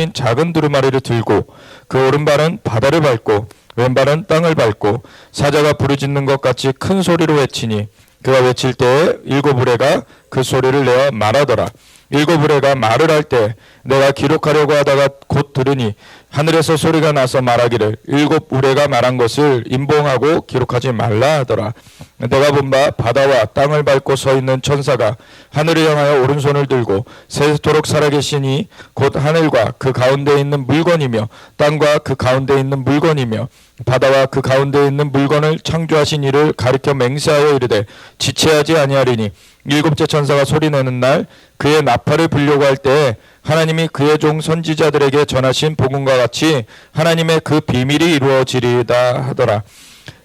편어인 작은 두루마리를 들고 그 오른발은 바다를 밟고 왼발은 땅을 밟고 사자가 부르짖는 것 같이 큰 소리로 외치니 그가 외칠 때에 일곱 우레가 그 소리를 내어 말하더라. 일곱 우레가 말을 할 때 내가 기록하려고 하다가 곧 들으니 하늘에서 소리가 나서 말하기를 일곱 우레가 말한 것을 임봉하고 기록하지 말라 하더라. 내가 본 바 바다와 땅을 밟고 서 있는 천사가 하늘을 향하여 오른손을 들고 세세토록 살아계시니 곧 하늘과 그 가운데 있는 물건이며 땅과 그 가운데 있는 물건이며 바다와 그 가운데 있는 물건을 창조하신 이를 가리켜 맹세하여 이르되 지체하지 아니하리니 일곱째 천사가 소리내는 날 그의 나팔을 불려고 할 때에 하나님이 그의 종 선지자들에게 전하신 복음과 같이 하나님의 그 비밀이 이루어지리이다 하더라.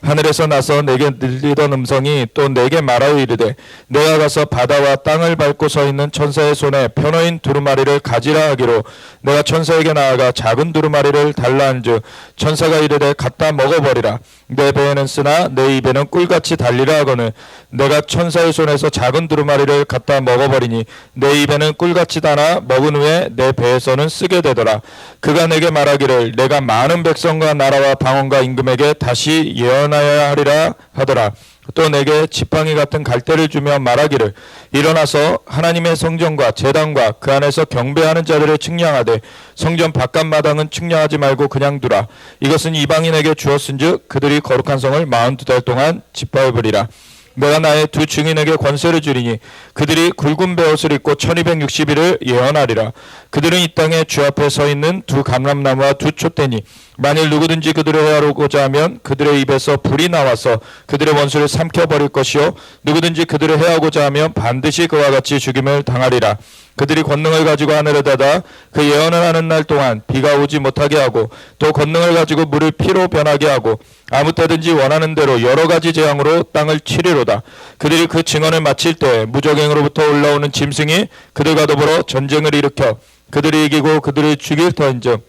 하늘에서 나서 내게 들리던 음성이 또 내게 말하여 이르되 내가 가서 바다와 땅을 밟고 서 있는 천사의 손에 편어인 두루마리를 가지라 하기로 내가 천사에게 나아가 작은 두루마리를 달라 한즉 천사가 이르되 갖다 먹어버리라. 내 배에는 쓰나 내 입에는 꿀같이 달리라 하거늘 내가 천사의 손에서 작은 두루마리를 갖다 먹어버리니 내 입에는 꿀같이 달아 먹은 후에 내 배에서는 쓰게 되더라. 그가 내게 말하기를 내가 많은 백성과 나라와 방언과 임금에게 다시 예언하여야 하리라 하더라. 또 내게 지팡이 같은 갈대를 주며 말하기를 일어나서 하나님의 성전과 제단과 그 안에서 경배하는 자들을 측량하되 성전 바깥 마당은 측량하지 말고 그냥 두라. 이것은 이방인에게 주었은즉 그들이 거룩한 성을 42달 동안 짓밟으리라. 내가 나의 두 증인에게 권세를 주리니 그들이 굵은 베옷을 입고 1260일을 예언하리라. 그들은 이 땅에 주 앞에 서 있는 두 감람나무와 두 촛대니 만일 누구든지 그들을 해하고자 하면 그들의 입에서 불이 나와서 그들의 원수를 삼켜버릴 것이요 누구든지 그들을 해하고자 하면 반드시 그와 같이 죽임을 당하리라. 그들이 권능을 가지고 하늘에 닫아 그 예언을 하는 날 동안 비가 오지 못하게 하고 또 권능을 가지고 물을 피로 변하게 하고 아무 때든지 원하는 대로 여러 가지 재앙으로 땅을 치리로다. 그들이 그 증언을 마칠 때 무적행으로부터 올라오는 짐승이 그들과 더불어 전쟁을 일으켜 그들이 이기고 그들을 죽일 터인즉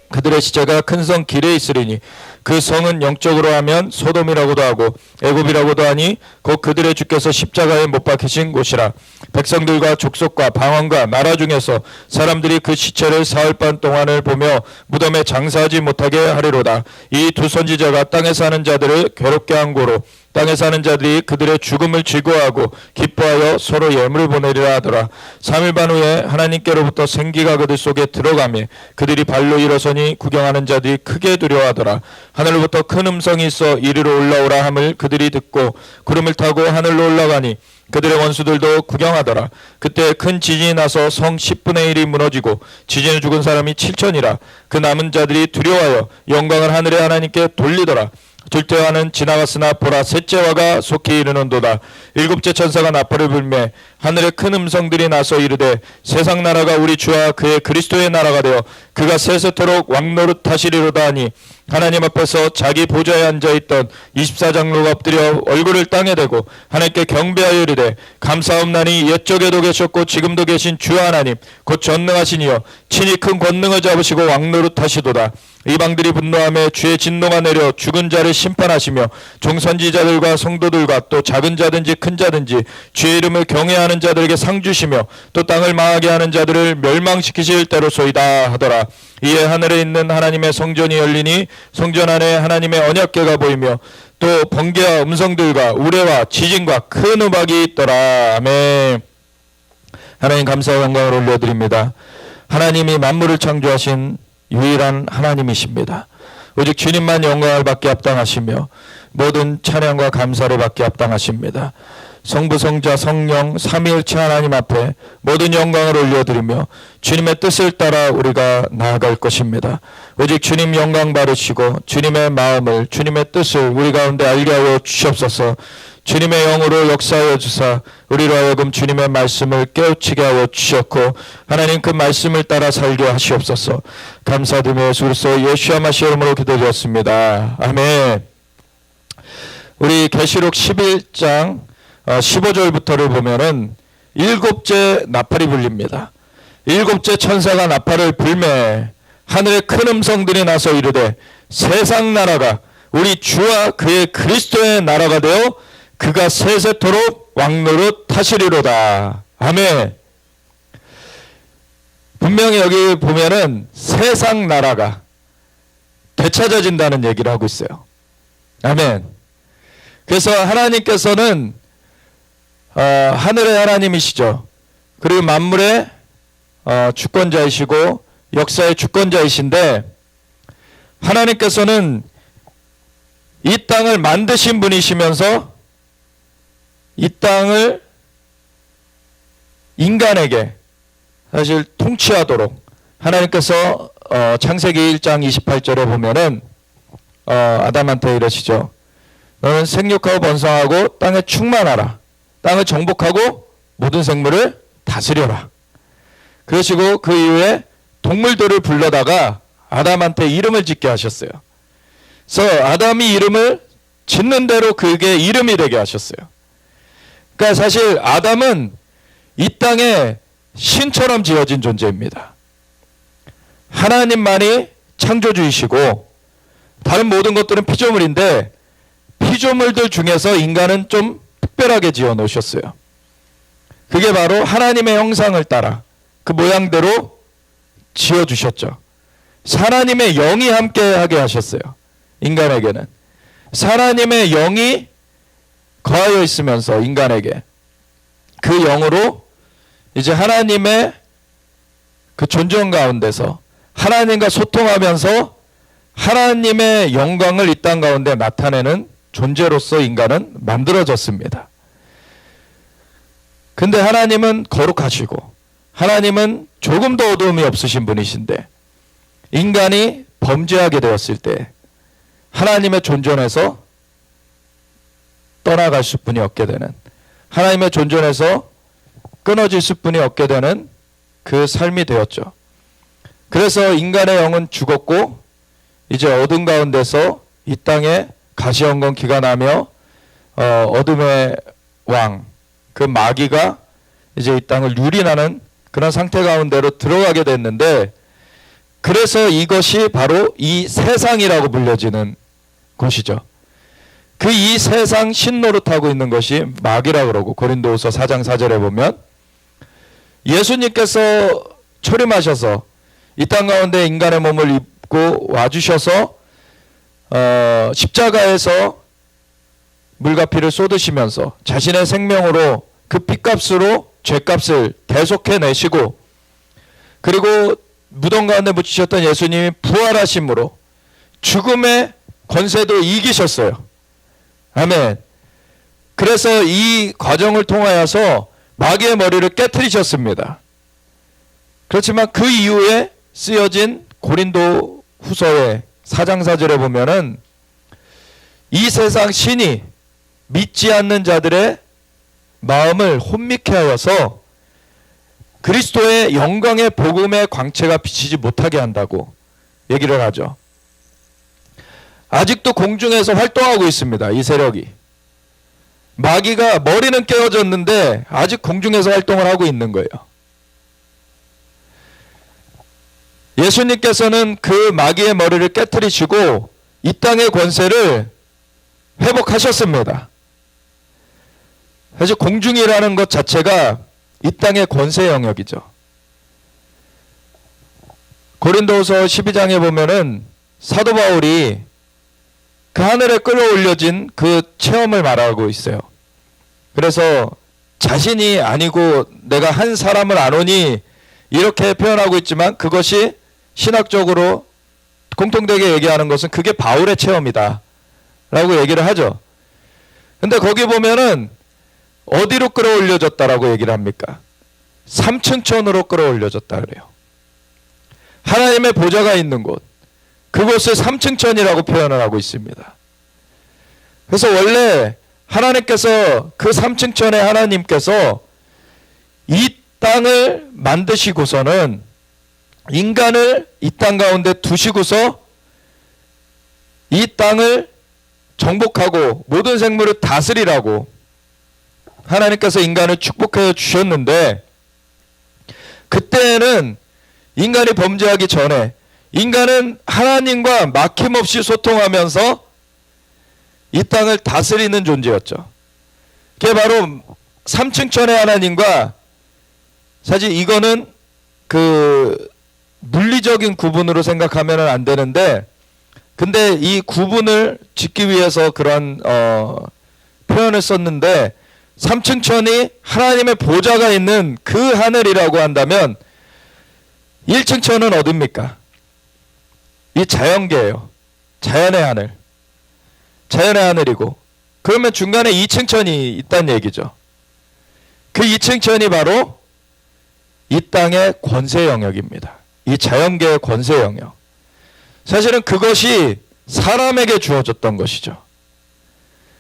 그들의 시체가 큰 성 길에 있으리니 그 성은 영적으로 하면 소돔이라고도 하고 애굽이라고도 하니 곧 그들의 주께서 십자가에 못 박히신 곳이라. 백성들과 족속과 방언과 나라 중에서 사람들이 그 시체를 사흘 반 동안을 보며 무덤에 장사하지 못하게 하리로다. 이 두 선지자가 땅에 사는 자들을 괴롭게 한 고로 땅에 사는 자들이 그들의 죽음을 즐거워하고 기뻐하여 서로 예물을 보내리라 하더라. 3일 반 후에 하나님께로부터 생기가 그들 속에 들어가며 그들이 발로 일어서니 구경하는 자들이 크게 두려워하더라. 하늘로부터 큰 음성이 있어 이리로 올라오라 함을 그들이 듣고 구름을 타고 하늘로 올라가니 그들의 원수들도 구경하더라. 그때 큰 지진이 나서 성 10분의 1이 무너지고 지진에 죽은 사람이 7천이라. 그 남은 자들이 두려워하여 영광을 하늘의 하나님께 돌리더라. 둘째와는 지나갔으나 보라 셋째와가 속히 이르는도다. 일곱째 천사가 나팔을 불매 하늘에 큰 음성들이 나서 이르되 세상 나라가 우리 주와 그의 그리스도의 나라가 되어 그가 세세토록 왕노릇하시리로다 하니 하나님 앞에서 자기 보좌에 앉아있던 24장로가 엎드려 얼굴을 땅에 대고 하나님께 경배하여 이르되 감사옵나니 옛적에도 계셨고 지금도 계신 주 하나님 곧 전능하신 이여 친히 큰 권능을 잡으시고 왕노릇하시도다. 이방들이 분노하며 주의 진노가 내려 죽은 자를 심판하시며 종선지자들과 성도들과 또 작은 자든지 큰 자든지 주의 이름을 경외하는 자들에게 상 주시며 또 땅을 망하게 하는 자들을 멸망시키실 때로소이다 하더라. 이에 하늘에 있는 하나님의 성전이 열리니 성전 안에 하나님의 언약궤가 보이며 또 번개와 음성들과 우레와 지진과 큰 음악이 있더라. 아멘. 하나님 감사와 영광을 올려드립니다. 하나님이 만물을 창조하신 유일한 하나님이십니다. 오직 주님만 영광을 받게 합당하시며 모든 찬양과 감사를 받게 합당하십니다. 성부 성자 성령 삼위일체 하나님 앞에 모든 영광을 올려드리며 주님의 뜻을 따라 우리가 나아갈 것입니다. 오직 주님 영광 받으시고 주님의 마음을 주님의 뜻을 우리 가운데 알게 하여 주시옵소서. 주님의 영으로 역사하여 주사 우리로 하여금 주님의 말씀을 깨우치게 하여 주셨고 하나님 그 말씀을 따라 살게 하시옵소서. 감사드리며 예수 그리스도 예수와 마시아 이름으로 기도드렸습니다. 아멘. 우리 계시록 11장 15절부터를 보면은 일곱째 나팔이 불립니다. 일곱째 천사가 나팔을 불매 하늘에 큰 음성들이 나서 이르되 세상 나라가 우리 주와 그의 그리스도의 나라가 되어 그가 세세토록 왕노릇 하시리로다. 아멘. 분명히 여기 보면은 세상 나라가 되찾아진다는 얘기를 하고 있어요. 아멘. 그래서 하나님께서는 하늘의 하나님이시죠. 그리고 만물의 주권자이시고 역사의 주권자이신데, 하나님께서는 이 땅을 만드신 분이시면서 이 땅을 인간에게 사실 통치하도록 하나님께서 창세기 1장 28절에 보면은 아담한테 이러시죠. 너는 생육하고 번성하고 땅에 충만하라. 땅을 정복하고 모든 생물을 다스려라. 그러시고 그 이후에 동물들을 불러다가 아담한테 이름을 짓게 하셨어요. 그래서 아담이 이름을 짓는 대로 그게 이름이 되게 하셨어요. 그러니까 사실 아담은 이 땅에 신처럼 지어진 존재입니다. 하나님만이 창조주이시고 다른 모든 것들은 피조물인데, 피조물들 중에서 인간은 좀 특별하게 지어 놓으셨어요. 그게 바로 하나님의 형상을 따라 그 모양대로 지어 주셨죠. 하나님의 영이 함께하게 하셨어요. 인간에게는 하나님의 영이 거하여 있으면서 인간에게 그 영으로 이제 하나님의 그 존재 가운데서 하나님과 소통하면서 하나님의 영광을 이 땅 가운데 나타내는 존재로서 인간은 만들어졌습니다. 근데 하나님은 거룩하시고 하나님은 조금도 어두움이 없으신 분이신데, 인간이 범죄하게 되었을 때 하나님의 존전에서 떠나갈 수뿐이 없게 되는, 하나님의 존전에서 끊어질 수뿐이 없게 되는 그 삶이 되었죠. 그래서 인간의 영은 죽었고 이제 어둠 가운데서 이 땅에 가시헌건 기가 나며 어둠의 왕, 그 마귀가 이제 이 땅을 유린하는 그런 상태 가운데로 들어가게 됐는데, 그래서 이것이 바로 이 세상이라고 불려지는 것이죠. 그 이 세상 신노릇하고 있는 것이 마귀라고 그러고, 고린도후서 4장 4절에 보면 예수님께서 초림하셔서 이 땅 가운데 인간의 몸을 입고 와주셔서 십자가에서 물과 피를 쏟으시면서 자신의 생명으로 그 피값으로 죄값을 대속해 내시고, 그리고 무덤 가운데 묻히셨던 예수님이 부활하심으로 죽음의 권세도 이기셨어요. 아멘. 그래서 이 과정을 통하여서 마귀의 머리를 깨트리셨습니다. 그렇지만 그 이후에 쓰여진 고린도 후서의 4장 4절에 보면은 이 세상 신이 믿지 않는 자들의 마음을 혼미케 하여서 그리스도의 영광의 복음의 광채가 비치지 못하게 한다고 얘기를 하죠. 아직도 공중에서 활동하고 있습니다. 이 세력이. 마귀가 머리는 깨어졌는데 아직 공중에서 활동을 하고 있는 거예요. 예수님께서는 그 마귀의 머리를 깨트리시고 이 땅의 권세를 회복하셨습니다. 사실 공중이라는 것 자체가 이 땅의 권세 영역이죠. 고린도후서 12장에 보면은 사도 바울이 그 하늘에 끌어올려진 그 체험을 말하고 있어요. 그래서 자신이 아니고 내가 한 사람을 아노니 이렇게 표현하고 있지만, 그것이 신학적으로 공통되게 얘기하는 것은 그게 바울의 체험이다 라고 얘기를 하죠. 근데 거기 보면은 어디로 끌어올려졌다라고 얘기를 합니까? 삼층천으로 끌어올려졌다 그래요. 하나님의 보좌가 있는 곳, 그곳을 삼층천이라고 표현을 하고 있습니다. 그래서 원래 하나님께서 그 삼층천의 하나님께서 이 땅을 만드시고서는 인간을 이 땅 가운데 두시고서 이 땅을 정복하고 모든 생물을 다스리라고 하나님께서 인간을 축복해 주셨는데, 그때는 인간이 범죄하기 전에 인간은 하나님과 막힘없이 소통하면서 이 땅을 다스리는 존재였죠. 그게 바로 삼층천의 하나님과, 사실 이거는 그 물리적인 구분으로 생각하면 안 되는데, 근데 이 구분을 짓기 위해서 그런 표현을 썼는데, 3층 천이 하나님의 보좌가 있는 그 하늘이라고 한다면 1층 천은 어딥니까? 이 자연계예요. 자연의 하늘. 자연의 하늘이고, 그러면 중간에 2층 천이 있다는 얘기죠. 그 2층 천이 바로 이 땅의 권세 영역입니다. 이 자연계의 권세 영역. 사실은 그것이 사람에게 주어졌던 것이죠.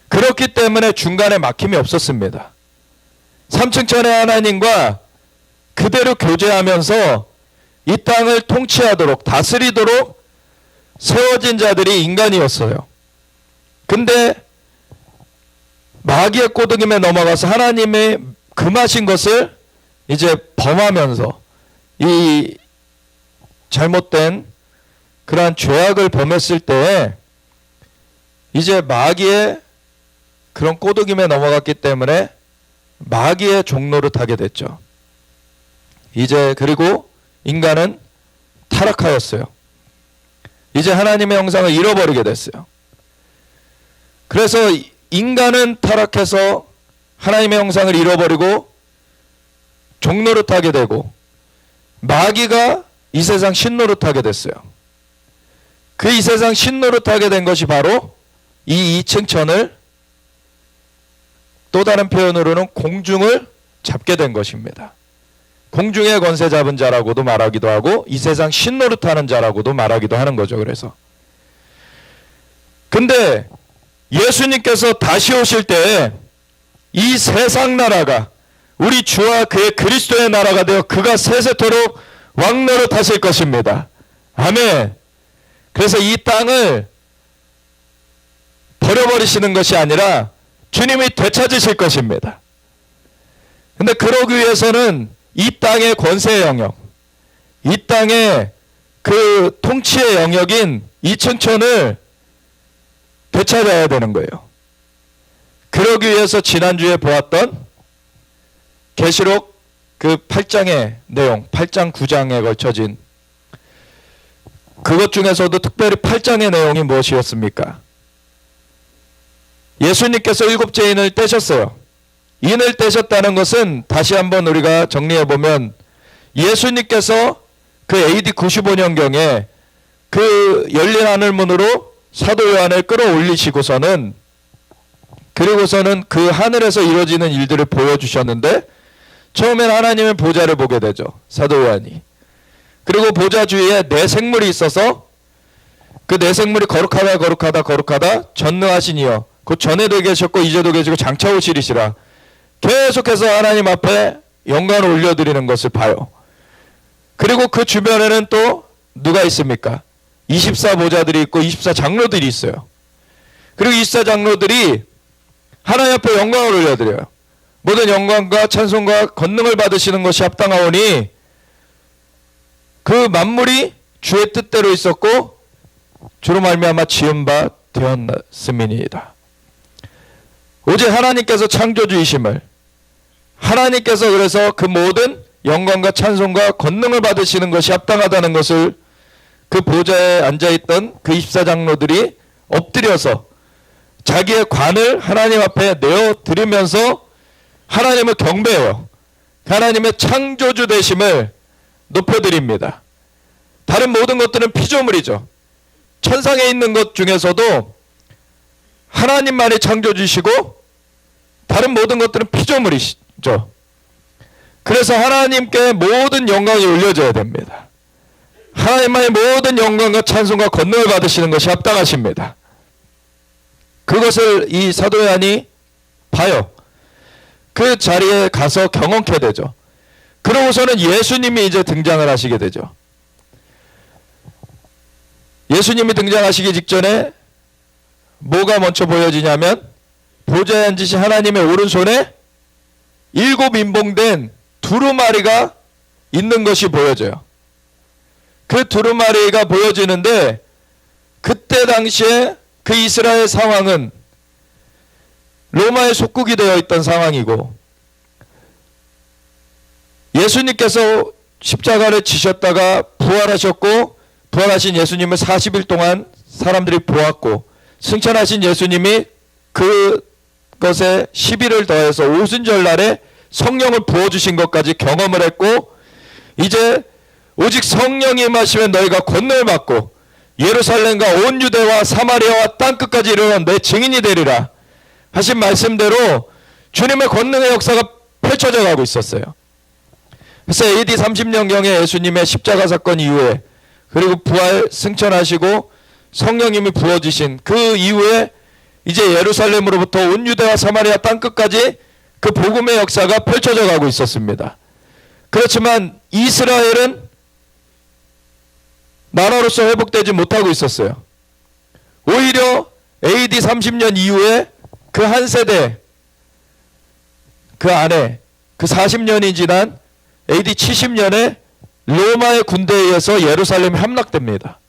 그렇기 때문에 중간에 막힘이 없었습니다. 3층 천의 하나님과 그대로 교제하면서 이 땅을 통치하도록, 다스리도록 세워진 자들이 인간이었어요. 근데 마귀의 꼬드김에 넘어가서 하나님의 금하신 것을 이제 범하면서 이 잘못된 그러한 죄악을 범했을 때 이제 마귀의 그런 꼬드김에 넘어갔기 때문에 마귀의 종로를 타게 됐죠. 이제 그리고 인간은 타락하였어요. 이제 하나님의 형상을 잃어버리게 됐어요. 그래서 인간은 타락해서 하나님의 형상을 잃어버리고 종노릇하게 되고, 마귀가 이 세상 신노릇하게 됐어요. 그 이 세상 신노릇하게 된 것이 바로 이 2층 천을, 또 다른 표현으로는 공중을 잡게 된 것입니다. 공중의 권세 잡은 자라고도 말하기도 하고 이 세상 신노릇하는 자라고도 말하기도 하는 거죠. 그래서 근데 예수님께서 다시 오실 때 이 세상 나라가 우리 주와 그의 그리스도의 나라가 되어 그가 세세토록 왕노릇하실 것입니다. 아멘. 그래서 이 땅을 버려버리시는 것이 아니라 주님이 되찾으실 것입니다. 근데 그러기 위해서는 이 땅의 권세의 영역, 이 땅의 그 통치의 영역인 2층 천을 되찾아야 되는 거예요. 그러기 위해서 지난주에 보았던 계시록 그 8장의 내용, 8장 9장에 걸쳐진 그것 중에서도 특별히 8장의 내용이 무엇이었습니까? 예수님께서 7째 인을 떼셨어요. 인을 떼셨다는 것은 다시 한번 우리가 정리해보면 예수님께서 그 AD 95년경에 그 열린 하늘문으로 사도 요한을 끌어올리시고서는, 그리고서는 그 하늘에서 이루어지는 일들을 보여주셨는데, 처음엔 하나님의 보좌를 보게 되죠. 사도 요한이. 그리고 보좌 주위에 네 생물이 있어서 그 네 생물이 거룩하다 전능하신 이여 곧 전에도 계셨고 이제도 계시고 장차 오시리시라 계속해서 하나님 앞에 영광을 올려드리는 것을 봐요. 그리고 그 주변에는 또 누가 있습니까? 24보좌들이 있고 24장로들이 있어요. 그리고 24장로들이 하나님 앞에 영광을 올려드려요. 모든 영광과 찬송과 권능을 받으시는 것이 합당하오니 그 만물이 주의 뜻대로 있었고 주로 말미암아 지은 바 되었음이니이다. 오직 하나님께서 창조주이심을, 하나님께서 그래서 그 모든 영광과 찬송과 권능을 받으시는 것이 합당하다는 것을 그 보좌에 앉아있던 그 24장로들이 엎드려서 자기의 관을 하나님 앞에 내어드리면서 하나님을 경배해요. 하나님의 창조주 되심을 높여드립니다. 다른 모든 것들은 피조물이죠. 천상에 있는 것 중에서도 하나님만이 창조주시고 다른 모든 것들은 피조물이죠. 그래서 하나님께 모든 영광이 올려져야 됩니다. 하나님만의 모든 영광과 찬송과 권능을 받으시는 것이 합당하십니다. 그것을 이 사도 요한이 봐요. 그 자리에 가서 경험케 되죠. 그러고서는 예수님이 이제 등장을 하시게 되죠. 예수님이 등장하시기 직전에 뭐가 먼저 보여지냐면 보좌에 앉으신 하나님의 오른손에 7 인봉된 두루마리가 있는 것이 보여져요. 그 두루마리가 보여지는데 그때 당시에 그 이스라엘 상황은 로마의 속국이 되어 있던 상황이고 예수님께서 십자가를 지셨다가 부활하셨고, 부활하신 예수님을 40일 동안 사람들이 보았고, 승천하신 예수님이 그것에 10일을 더해서 오순절 날에 성령을 부어주신 것까지 경험을 했고, 이제 오직 성령이 임하시면 너희가 권능을 받고 예루살렘과 온 유대와 사마리아와 땅끝까지 이르러 내 증인이 되리라 하신 말씀대로 주님의 권능의 역사가 펼쳐져 가고 있었어요. 그래서 AD 30년경에 예수님의 십자가 사건 이후에, 그리고 부활 승천하시고 성령님이 부어주신 그 이후에 이제 예루살렘으로부터 온 유대와 사마리아 땅끝까지 그 복음의 역사가 펼쳐져 가고 있었습니다. 그렇지만 이스라엘은 나라로서 회복되지 못하고 있었어요. 오히려 AD 30년 이후에 그 한 세대 그 안에 그 40년이 지난 AD 70년에 로마의 군대에 의해서 예루살렘이 함락됩니다.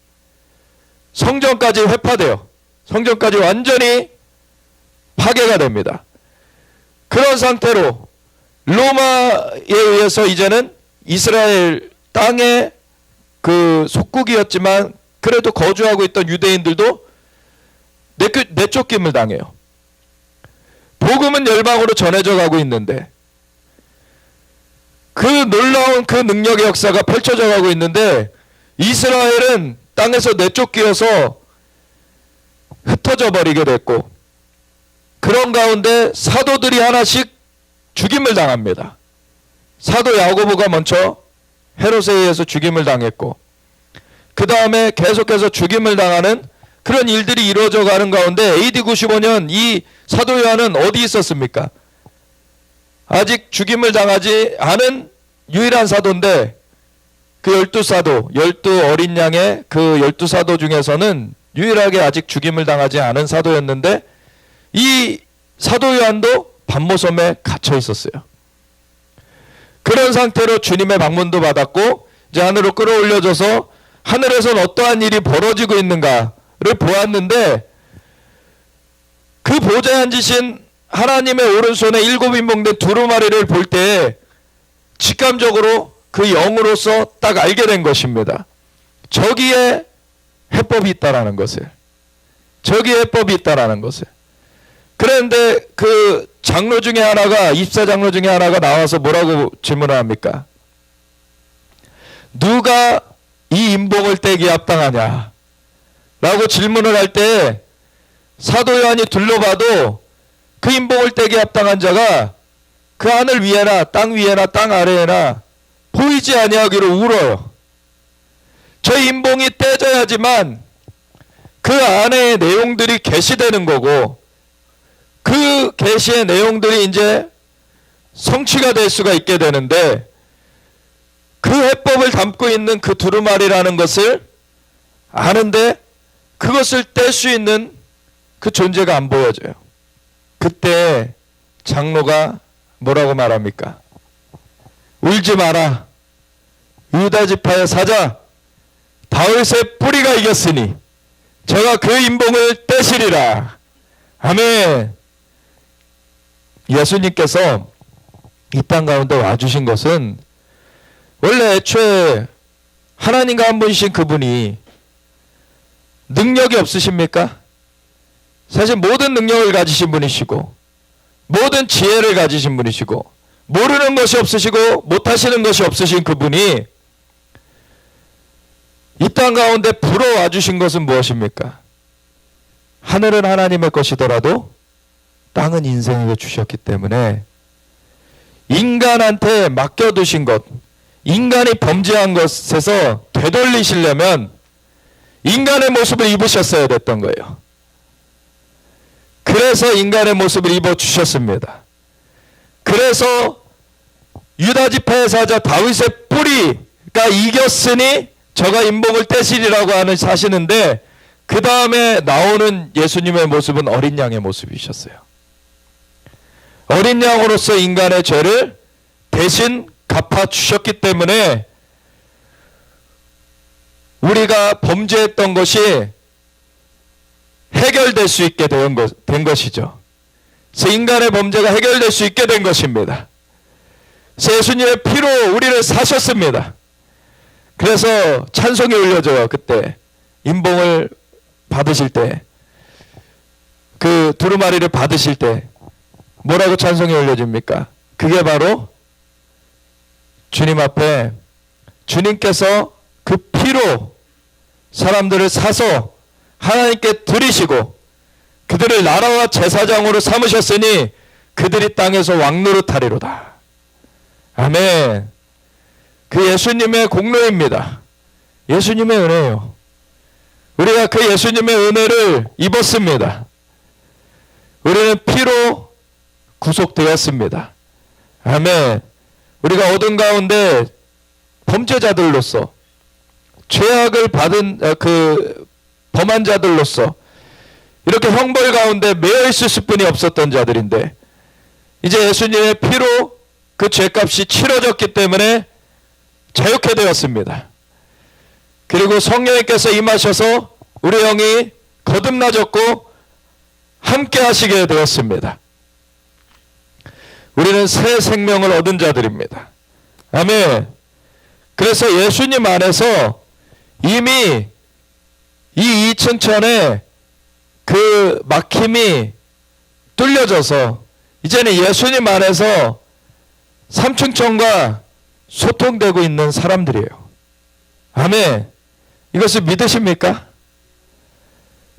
성전까지 회파돼요. 성전까지 완전히 파괴가 됩니다. 그런 상태로 로마에 의해서 이제는 이스라엘 땅의 그 속국이었지만 그래도 거주하고 있던 유대인들도 내쫓김을 당해요. 복음은 열방으로 전해져 가고 있는데, 그 놀라운 그 능력의 역사가 펼쳐져 가고 있는데, 이스라엘은 땅에서 내쫓기어서 흩어져 버리게 됐고, 그런 가운데 사도들이 하나씩 죽임을 당합니다. 사도 야고보가 먼저 헤롯에 의해서 죽임을 당했고, 그 다음에 계속해서 죽임을 당하는 그런 일들이 이루어져 가는 가운데 AD 95년 이 사도 요한은 어디 있었습니까? 아직 죽임을 당하지 않은 유일한 사도인데, 그 12사도, 12 어린 양의 그 12사도 중에서는 유일하게 아직 죽임을 당하지 않은 사도였는데, 이 사도 요한도 반모섬에 갇혀 있었어요. 그런 상태로 주님의 방문도 받았고, 이제 하늘로 끌어올려져서 하늘에선 어떠한 일이 벌어지고 있는가를 보았는데, 그 보좌에 앉으신 하나님의 오른손에 7인봉된 두루마리를 볼 때 직감적으로 그 영으로서 딱 알게 된 것입니다. 저기에 해법이 있다라는 것을. 저기에 해법이 있다라는 것을. 그런데 그 장로 중에 하나가, 입사 장로 중에 하나가 나와서 뭐라고 질문을 합니까? 누가 이 인봉을 떼기에 합당하냐? 라고 질문을 할 때 사도 요한이 둘러봐도 그 인봉을 떼기에 합당한 자가 그 하늘 위에나 땅 위에나 땅 아래에나 보이지 아니하기로 울어요. 저 인봉이 떼져야지만 그 안에 내용들이 계시되는 거고, 그 계시의 내용들이 이제 성취가 될 수가 있게 되는데, 그 해법을 담고 있는 그 두루마리라는 것을 아는데 그것을 뗄 수 있는 그 존재가 안 보여져요. 그때 장로가 뭐라고 말합니까? 울지 마라. 유다 지파의 사자 다윗의 뿌리가 이겼으니 저가 그 인봉을 떼시리라. 아멘. 예수님께서 이 땅 가운데 와주신 것은 원래 애초에 하나님과 한 분이신 그분이 능력이 없으십니까? 사실 모든 능력을 가지신 분이시고 모든 지혜를 가지신 분이시고 모르는 것이 없으시고 못하시는 것이 없으신 그분이 이 땅 가운데 불어와 주신 것은 무엇입니까? 하늘은 하나님의 것이더라도 땅은 인생에게 주셨기 때문에 인간한테 맡겨두신 것, 인간이 범죄한 것에서 되돌리시려면 인간의 모습을 입으셨어야 됐던 거예요. 그래서 인간의 모습을 입어주셨습니다. 그래서 유다 지파의 사자 다윗의 뿌리가 이겼으니 저가 인봉을 떼시리라고 하시는데, 그 다음에 나오는 예수님의 모습은 어린 양의 모습이셨어요. 어린 양으로서 인간의 죄를 대신 갚아주셨기 때문에 우리가 범죄했던 것이 해결될 수 있게 된 것이죠. 그래서 인간의 범죄가 해결될 수 있게 된 것입니다. 그래서 예수님의 피로 우리를 사셨습니다. 그래서 찬송이 울려져요. 그때 임봉을 받으실 때, 그 두루마리를 받으실 때 뭐라고 찬송이 울려집니까? 그게 바로 주님 앞에 주님께서 그 피로 사람들을 사서 하나님께 드리시고 그들을 나라와 제사장으로 삼으셨으니 그들이 땅에서 왕노릇하리로다. 아멘. 그 예수님의 공로입니다. 예수님의 은혜예요. 우리가 그 예수님의 은혜를 입었습니다. 우리는 피로 구속되었습니다. 아멘. 우리가 어둠 가운데 범죄자들로서, 죄악을 받은 범한 자들로서 이렇게 형벌 가운데 매여 있을 뿐이 없었던 자들인데, 이제 예수님의 피로 그 죄값이 치러졌기 때문에 자유케 되었습니다. 그리고 성령님께서 임하셔서 우리 영이 거듭나졌고 함께 하시게 되었습니다. 우리는 새 생명을 얻은 자들입니다. 아멘. 그래서 예수님 안에서 이미 이 2층 천에 그 막힘이 뚫려져서 이제는 예수님 안에서 3층 천과 소통되고 있는 사람들이에요. 아멘. 이것을 믿으십니까?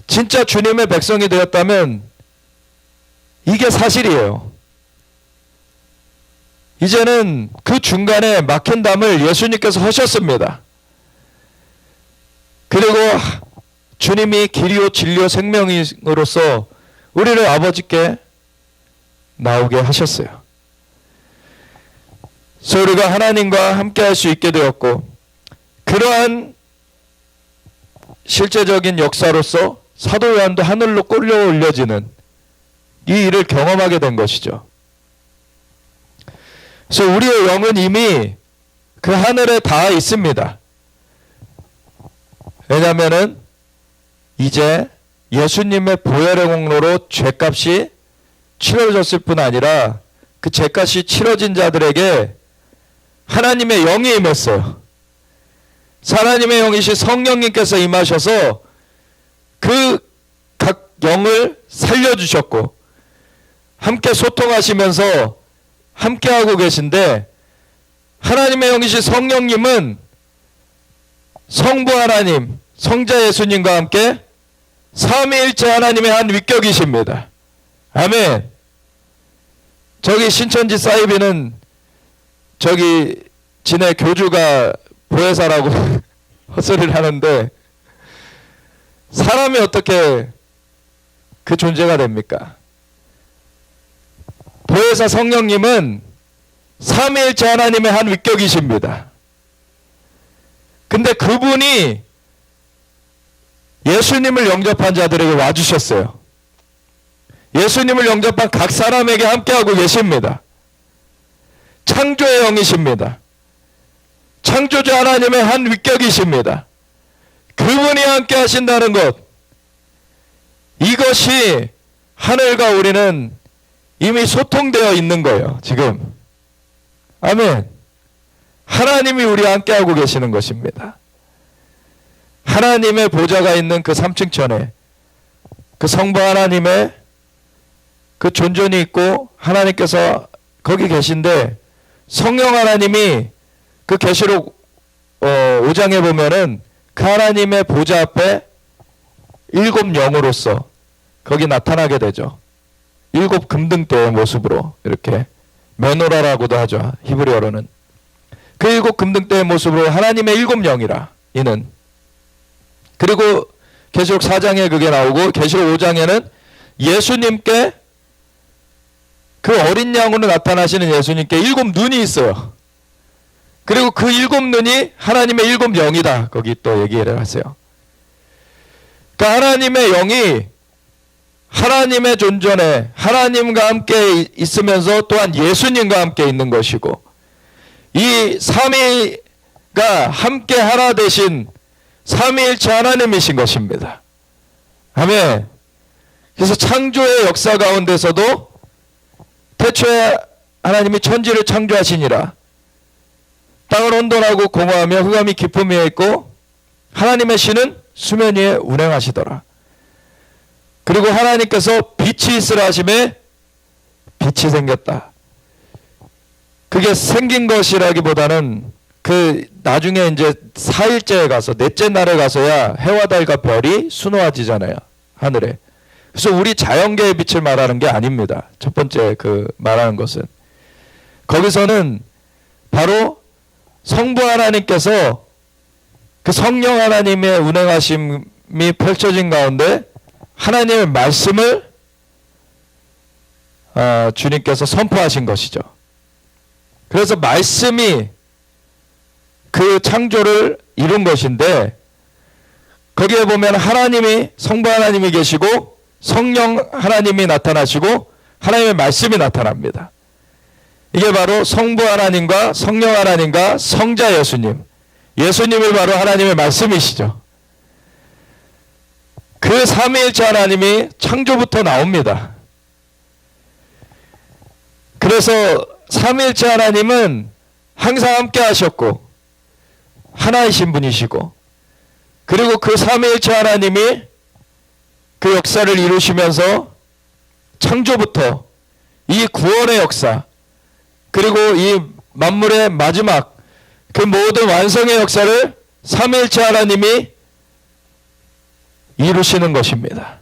진짜 주님의 백성이 되었다면 이게 사실이에요. 이제는 그 중간에 막힌 담을 예수님께서 하셨습니다. 그리고 주님이 길이요 진리요 생명으로서 우리를 아버지께 나오게 하셨어요. 그래서 우리가 하나님과 함께 할 수 있게 되었고, 그러한 실제적인 역사로서 사도 요한도 하늘로 끌려 올려지는 이 일을 경험하게 된 것이죠. 그래서 우리의 영은 이미 그 하늘에 닿아 있습니다. 왜냐하면은 이제 예수님의 보혈의 공로로 죄값이 치러졌을 뿐 아니라 그 죄값이 치러진 자들에게 하나님의 영이 임했어요. 하나님의 영이신 성령님께서 임하셔서 그 각 영을 살려주셨고 함께 소통하시면서 함께하고 계신데, 하나님의 영이신 성령님은 성부 하나님, 성자 예수님과 함께 삼위일체 하나님의 한 위격이십니다. 아멘. 저기 신천지 사이비는 저기 진해 교주가 보혜사라고 헛소리를 하는데, 사람이 어떻게 그 존재가 됩니까? 보혜사 성령님은 삼위일체 하나님의 한 위격이십니다. 근데 그분이 예수님을 영접한 자들에게 와주셨어요. 예수님을 영접한 각 사람에게 함께하고 계십니다. 창조의 영이십니다. 창조자 하나님의 한 위격이십니다. 그분이 함께 하신다는 것, 이것이 하늘과 우리는 이미 소통되어 있는 거예요. 지금. 아멘. 하나님이 우리와 함께하고 계시는 것입니다. 하나님의 보좌가 있는 그 3층 천에 그 성부 하나님의 그 존존이 있고 하나님께서 거기 계신데, 성령 하나님이 그 계시록 5장에 보면은 그 하나님의 보좌 앞에 7 영으로서 거기 나타나게 되죠. 7 금등대의 모습으로, 이렇게 메노라라고도 하죠. 히브리어로는. 그 7 금등대의 모습으로 하나님의 7 영이라 이는. 그리고 계시록 4장에 그게 나오고, 계시록 5장에는 예수님께, 그 어린 양으로 나타나시는 예수님께 7 눈이 있어요. 그리고 그 7 눈이 하나님의 7 영이다. 거기 또 얘기를 하세요. 그러니까 하나님의 영이 하나님의 존전에 하나님과 함께 있으면서 또한 예수님과 함께 있는 것이고, 이 삼위가 함께 하나 되신 삼위일체 하나님이신 것입니다. 아멘. 그래서 창조의 역사 가운데서도 태초에 하나님이 천지를 창조하시니라, 땅을 혼돈하고 공허하며 흑암이 깊음 위에 있고 하나님의 신은 수면 위에 운행하시더라. 그리고 하나님께서 빛이 있으라 하심에 빛이 생겼다. 그게 생긴 것이라기보다는 그 나중에 이제 4일째에 가서 넷째 날에 가서야 해와 달과 별이 수놓아지잖아요, 하늘에. 그래서 우리 자연계의 빛을 말하는 게 아닙니다. 첫 번째 그 말하는 것은 거기서는 바로 성부 하나님께서 그 성령 하나님의 운행하심이 펼쳐진 가운데 하나님의 말씀을 주님께서 선포하신 것이죠. 그래서 말씀이 그 창조를 이룬 것인데 거기에 보면 하나님이 성부 하나님이 계시고 성령 하나님이 나타나시고 하나님의 말씀이 나타납니다. 이게 바로 성부 하나님과 성령 하나님과 성자 예수님, 예수님이 바로 하나님의 말씀이시죠. 그 삼위일체 하나님이 창조부터 나옵니다. 그래서 삼위일체 하나님은 항상 함께 하셨고 하나이신 분이시고, 그리고 그 삼위일체 하나님이 그 역사를 이루시면서 창조부터 이 구원의 역사, 그리고 이 만물의 마지막 그 모든 완성의 역사를 삼위일체 하나님이 이루시는 것입니다.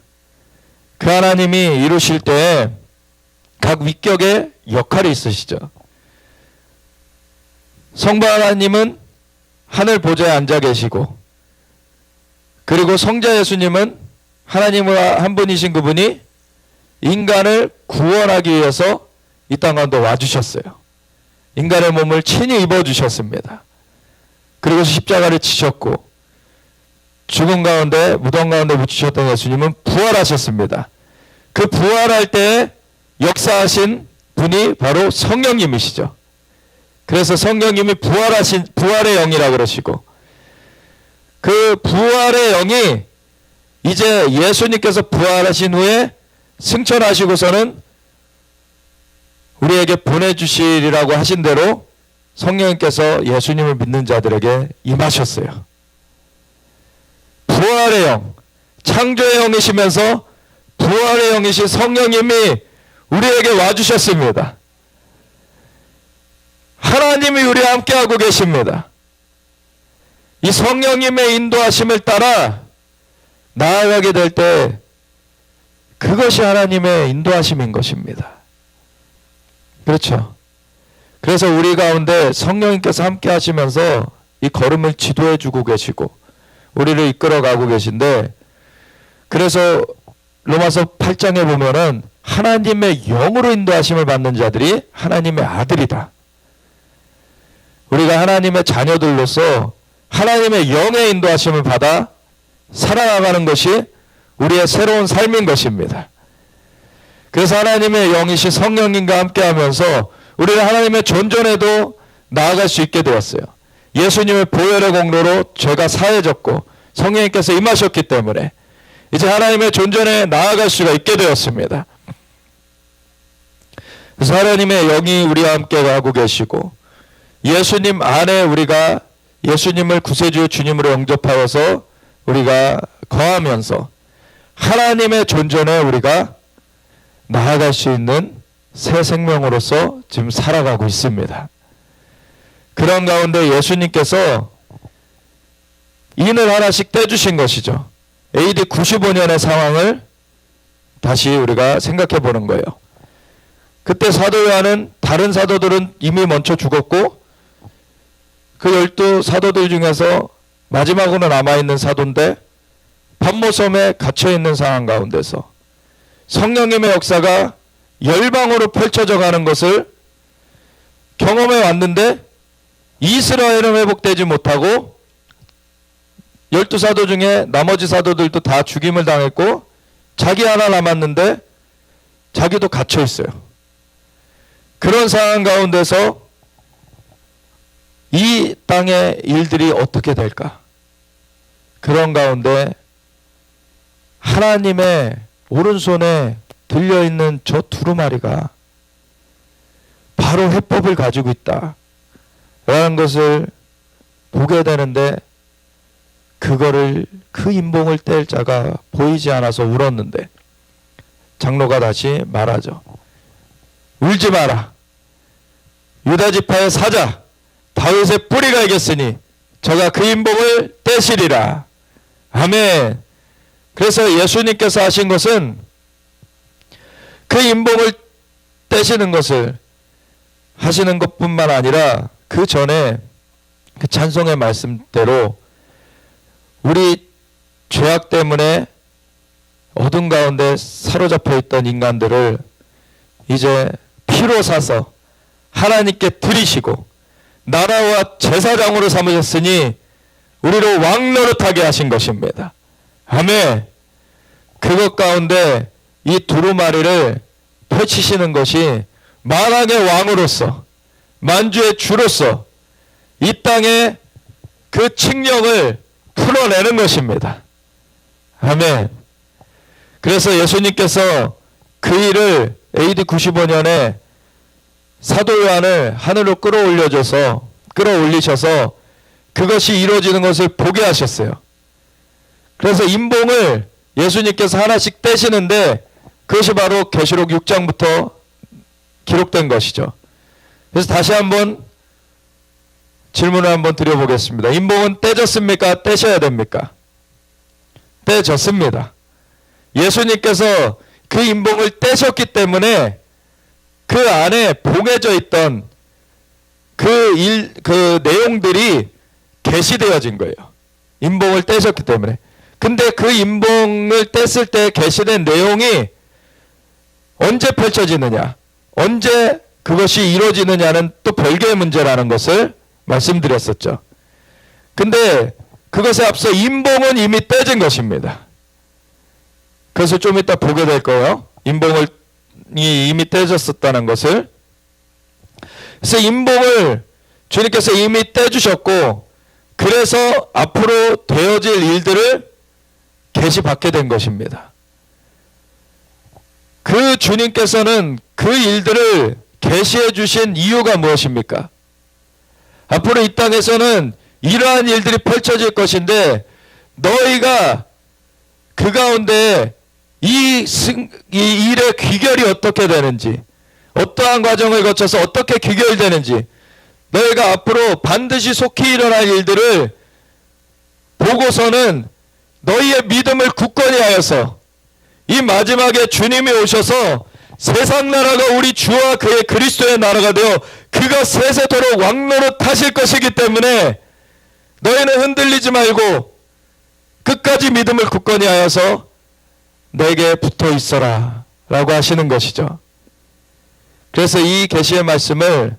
그 하나님이 이루실 때 각 위격의 역할이 있으시죠. 성부 하나님은 하늘 보좌에 앉아 계시고, 그리고 성자 예수님은 하나님과 한 분이신 그분이 인간을 구원하기 위해서 이 땅 가운데 와주셨어요. 인간의 몸을 친히 입어주셨습니다. 그리고 십자가를 지셨고 죽음 가운데 무덤 가운데 묻히셨던 예수님은 부활하셨습니다. 그 부활할 때 역사하신 분이 바로 성령님이시죠. 그래서 성령님이 부활의 영이라고 그러시고, 그 부활의 영이 이제 예수님께서 부활하신 후에 승천하시고서는 우리에게 보내주시리라고 하신 대로 성령님께서 예수님을 믿는 자들에게 임하셨어요. 부활의 영, 창조의 영이시면서 부활의 영이신 성령님이 우리에게 와주셨습니다. 하나님이 우리와 함께하고 계십니다. 이 성령님의 인도하심을 따라 나아가게 될 때 그것이 하나님의 인도하심인 것입니다. 그렇죠. 그래서 우리 가운데 성령님께서 함께 하시면서 이 걸음을 지도해 주고 계시고 우리를 이끌어 가고 계신데, 그래서 로마서 8장에 보면은 하나님의 영으로 인도하심을 받는 자들이 하나님의 아들이다. 우리가 하나님의 자녀들로서 하나님의 영의 인도하심을 받아 살아나가는 것이 우리의 새로운 삶인 것입니다. 그래서 하나님의 영이신 성령님과 함께하면서 우리는 하나님의 존전에도 나아갈 수 있게 되었어요. 예수님의 보혈의 공로로 죄가 사해졌고 성령님께서 임하셨기 때문에 이제 하나님의 존전에 나아갈 수가 있게 되었습니다. 그래서 하나님의 영이 우리와 함께 가고 계시고, 예수님 안에 우리가 예수님을 구세주 주님으로 영접하여서 우리가 거하면서 하나님의 존전에 우리가 나아갈 수 있는 새 생명으로서 지금 살아가고 있습니다. 그런 가운데 예수님께서 인을 하나씩 떼주신 것이죠. AD 95년의 상황을 다시 우리가 생각해 보는 거예요. 그때 사도 요한은 다른 사도들은 이미 먼저 죽었고 그 12사도들 중에서 마지막으로 남아있는 사도인데 pat모섬에 갇혀있는 상황 가운데서 성령님의 역사가 열방으로 펼쳐져 가는 것을 경험해 왔는데 이스라엘은 회복되지 못하고 12사도 중에 나머지 사도들도 다 죽임을 당했고 자기 하나 남았는데 자기도 갇혀 있어요. 그런 상황 가운데서 이 땅의 일들이 어떻게 될까? 그런 가운데 하나님의 오른손에 들려있는 저 두루마리가 바로 해법을 가지고 있다 라는 것을 보게 되는데 그거를 그 인봉을 뗄 자가 보이지 않아서 울었는데 장로가 다시 말하죠. 울지 마라. 유다 지파의 사자 다윗의 뿌리가 이겼으니 저가 그 인봉을 떼시리라. 아멘. 그래서 예수님께서 하신 것은 그 인봉을 떼시는 것을 하시는 것뿐만 아니라 그 전에 그 찬송의 말씀대로 우리 죄악 때문에 어둠 가운데 사로잡혀 있던 인간들을 이제 피로 사서 하나님께 드리시고 나라와 제사장으로 삼으셨으니 우리를 왕노릇하게 하신 것입니다. 아멘. 그것 가운데 이 두루마리를 펼치시는 것이 만왕의 왕으로서 만주의 주로서 이 땅에 그 칙령을 풀어내는 것입니다. 아멘. 그래서 예수님께서 그 일을 AD 95년에 사도 요한을 하늘로 끌어올리셔서 그것이 이루어지는 것을 보게 하셨어요. 그래서 인봉을 예수님께서 하나씩 떼시는데 그것이 바로 계시록 6장부터 기록된 것이죠. 그래서 다시 한번 질문을 한번 드려보겠습니다. 인봉은 떼졌습니까? 떼셔야 됩니까? 떼졌습니다. 예수님께서 그 인봉을 떼셨기 때문에 그 안에 봉해져 있던 그 내용들이 계시되어진 거예요. 인봉을 떼셨기 때문에. 근데 그 인봉을 뗐을 때 계시된 내용이 언제 펼쳐지느냐, 언제 그것이 이루어지느냐는 또 별개의 문제라는 것을 말씀드렸었죠. 근데 그것에 앞서 인봉은 이미 떼진 것입니다. 그래서 좀 이따 보게 될 거예요. 인봉을 이미 떼졌었다는 것을. 그래서 인봉을 주님께서 이미 떼주셨고 그래서 앞으로 되어질 일들을 계시받게 된 것입니다. 그 주님께서는 그 일들을 계시해 주신 이유가 무엇입니까? 앞으로 이 땅에서는 이러한 일들이 펼쳐질 것인데 너희가 그 가운데 이 일의 귀결이 어떻게 되는지, 어떠한 과정을 거쳐서 어떻게 귀결되는지, 너희가 앞으로 반드시 속히 일어날 일들을 보고서는 너희의 믿음을 굳건히 하여서 이 마지막에 주님이 오셔서 세상 나라가 우리 주와 그의 그리스도의 나라가 되어 그가 세세토록 왕노릇 하실 것이기 때문에 너희는 흔들리지 말고 끝까지 믿음을 굳건히 하여서 내게 붙어 있어라 라고 하시는 것이죠. 그래서 이 계시의 말씀을,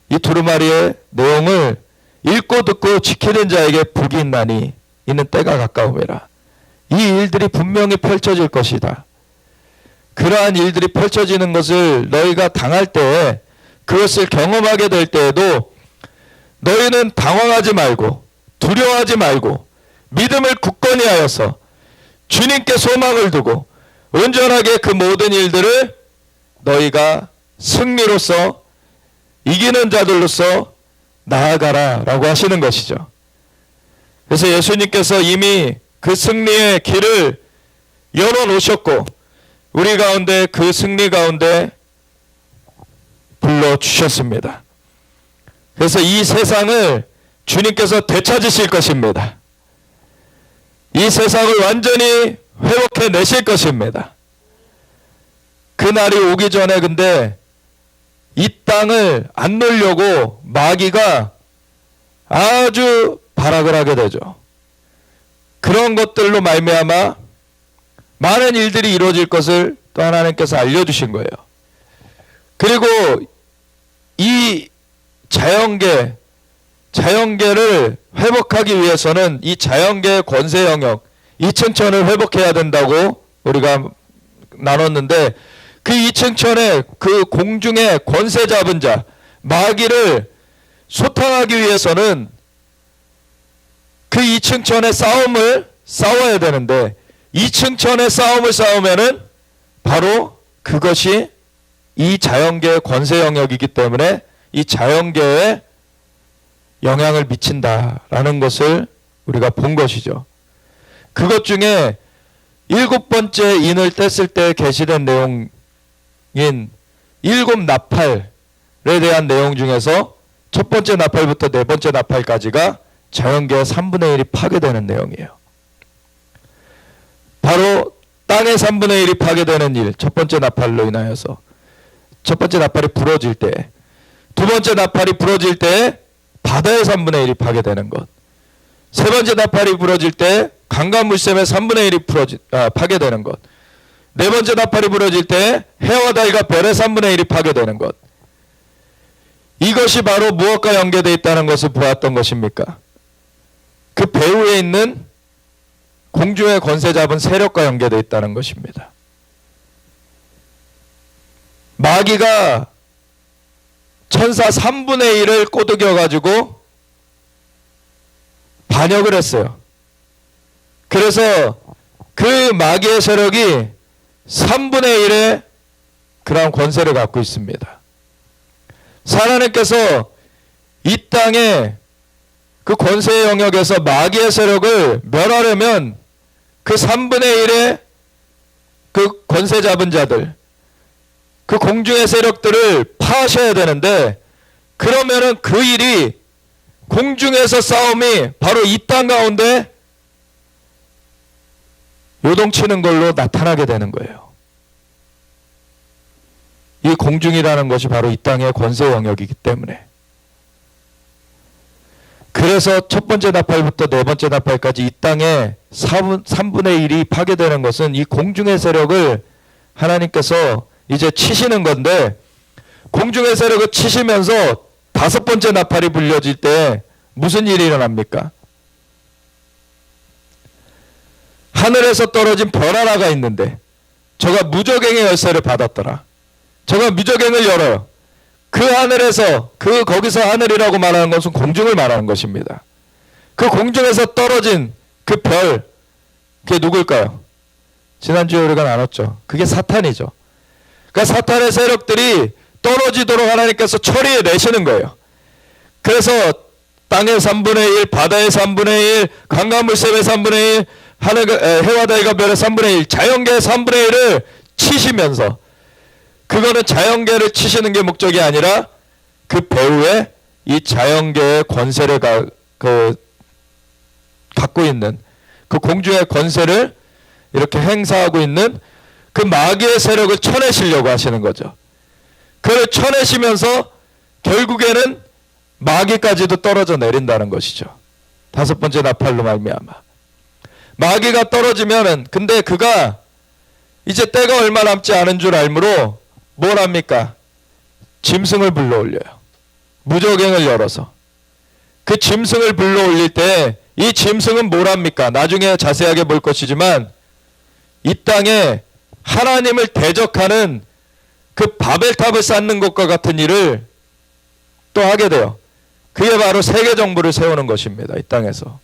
이 두루마리의 내용을 읽고 듣고 지키는 자에게 복이 있나니 이는 때가 가까움이라. 이 일들이 분명히 펼쳐질 것이다. 그러한 일들이 펼쳐지는 것을 너희가 당할 때, 그것을 경험하게 될 때에도 너희는 당황하지 말고 두려워하지 말고 믿음을 굳건히 하여서 주님께 소망을 두고 온전하게 그 모든 일들을 너희가 승리로서 이기는 자들로서 나아가라 라고 하시는 것이죠. 그래서 예수님께서 이미 그 승리의 길을 열어놓으셨고 우리 가운데 그 승리 가운데 불러주셨습니다. 그래서 이 세상을 주님께서 되찾으실 것입니다. 이 세상을 완전히 회복해 내실 것입니다. 그날이 오기 전에 근데 이 땅을 안 놓으려고 마귀가 아주 발악을 하게 되죠. 그런 것들로 말미암아 많은 일들이 이루어질 것을 또 하나님께서 알려주신 거예요. 그리고 이 자연계를 회복하기 위해서는 이 자연계의 권세 영역, 이층천을 회복해야 된다고 우리가 나눴는데 그 이층천의 그 공중의 권세 잡은 자, 마귀를 소탕하기 위해서는 그 이층천의 싸움을 싸워야 되는데 이층천의 싸움을 싸우면은 바로 그것이 이 자연계의 권세 영역이기 때문에 이 자연계의 영향을 미친다라는 것을 우리가 본 것이죠. 그것 중에 7번째 인을 뗐을 때 게시된 내용인 7 나팔에 대한 내용 중에서 첫 번째 나팔부터 네 번째 나팔까지가 자연계의 3분의 1이 파괴되는 내용이에요. 바로 땅의 3분의 1이 파괴되는 일, 첫 번째 나팔로 인하여서 첫 번째 나팔이 부러질 때, 두 번째 나팔이 부러질 때 바다의 3분의 1이 파괴되는 것, 세 번째 나팔이 부러질 때 강간 물샘의 3분의 1이 파괴되는 것, 네 번째 나팔이 부러질 때 해와 달과 별의 3분의 1이 파괴되는 것. 이것이 바로 무엇과 연계되어 있다는 것을 보았던 것입니까? 그 배후에 있는 공중의 권세 잡은 세력과 연계되어 있다는 것입니다. 마귀가 천사 3분의 1을 꼬드겨 가지고 반역을 했어요. 그래서 그 마귀의 세력이 3분의 1의 그런 권세를 갖고 있습니다. 하나님께서 이 땅에 그 권세의 영역에서 마귀의 세력을 멸하려면 그 3분의 1의 그 권세 잡은 자들, 그 공중의 세력들을 파하셔야 되는데, 그러면은 그 일이 공중에서 싸움이 바로 이 땅 가운데 요동치는 걸로 나타나게 되는 거예요. 이 공중이라는 것이 바로 이 땅의 권세 영역이기 때문에. 그래서 첫 번째 나팔부터 네 번째 나팔까지 이 땅의 3분의 1이 파괴되는 것은 이 공중의 세력을 하나님께서 이제 치시는 건데, 공중의 세력을 치시면서 다섯 번째 나팔이 불려질 때 무슨 일이 일어납니까? 하늘에서 떨어진 별 하나가 있는데 저가 무저갱의 열쇠를 받았더라. 저가 무저갱을 열어요. 그 하늘에서, 거기서 하늘이라고 말하는 것은 공중을 말하는 것입니다. 그 공중에서 떨어진 그 별, 그게 누굴까요? 지난주에 우리가 나눴죠. 그게 사탄이죠. 그러니까 사탄의 세력들이 떨어지도록 하나님께서 처리해 내시는 거예요. 그래서 땅의 3분의 1, 바다의 3분의 1, 강간물샘의 3분의 1, 해와 달과 별의 3분의 1, 자연계의 3분의 1을 치시면서, 그거는 자연계를 치시는 게 목적이 아니라 그 배후에 이 자연계의 권세를 갖고 있는, 그 공중의 권세를 이렇게 행사하고 있는 그 마귀의 세력을 쳐내시려고 하시는 거죠. 그걸 쳐내시면서 결국에는 마귀까지도 떨어져 내린다는 것이죠. 다섯 번째 나팔로 말미암아 마귀가 떨어지면은, 근데 그가 이제 때가 얼마 남지 않은 줄 알므로 뭘 합니까? 짐승을 불러올려요. 무저갱을 열어서 그 짐승을 불러올릴 때 이 짐승은 뭘 합니까? 나중에 자세하게 볼 것이지만 이 땅에 하나님을 대적하는 그 바벨탑을 쌓는 것과 같은 일을 또 하게 돼요. 그게 바로 세계 정부를 세우는 것입니다. 이 땅에서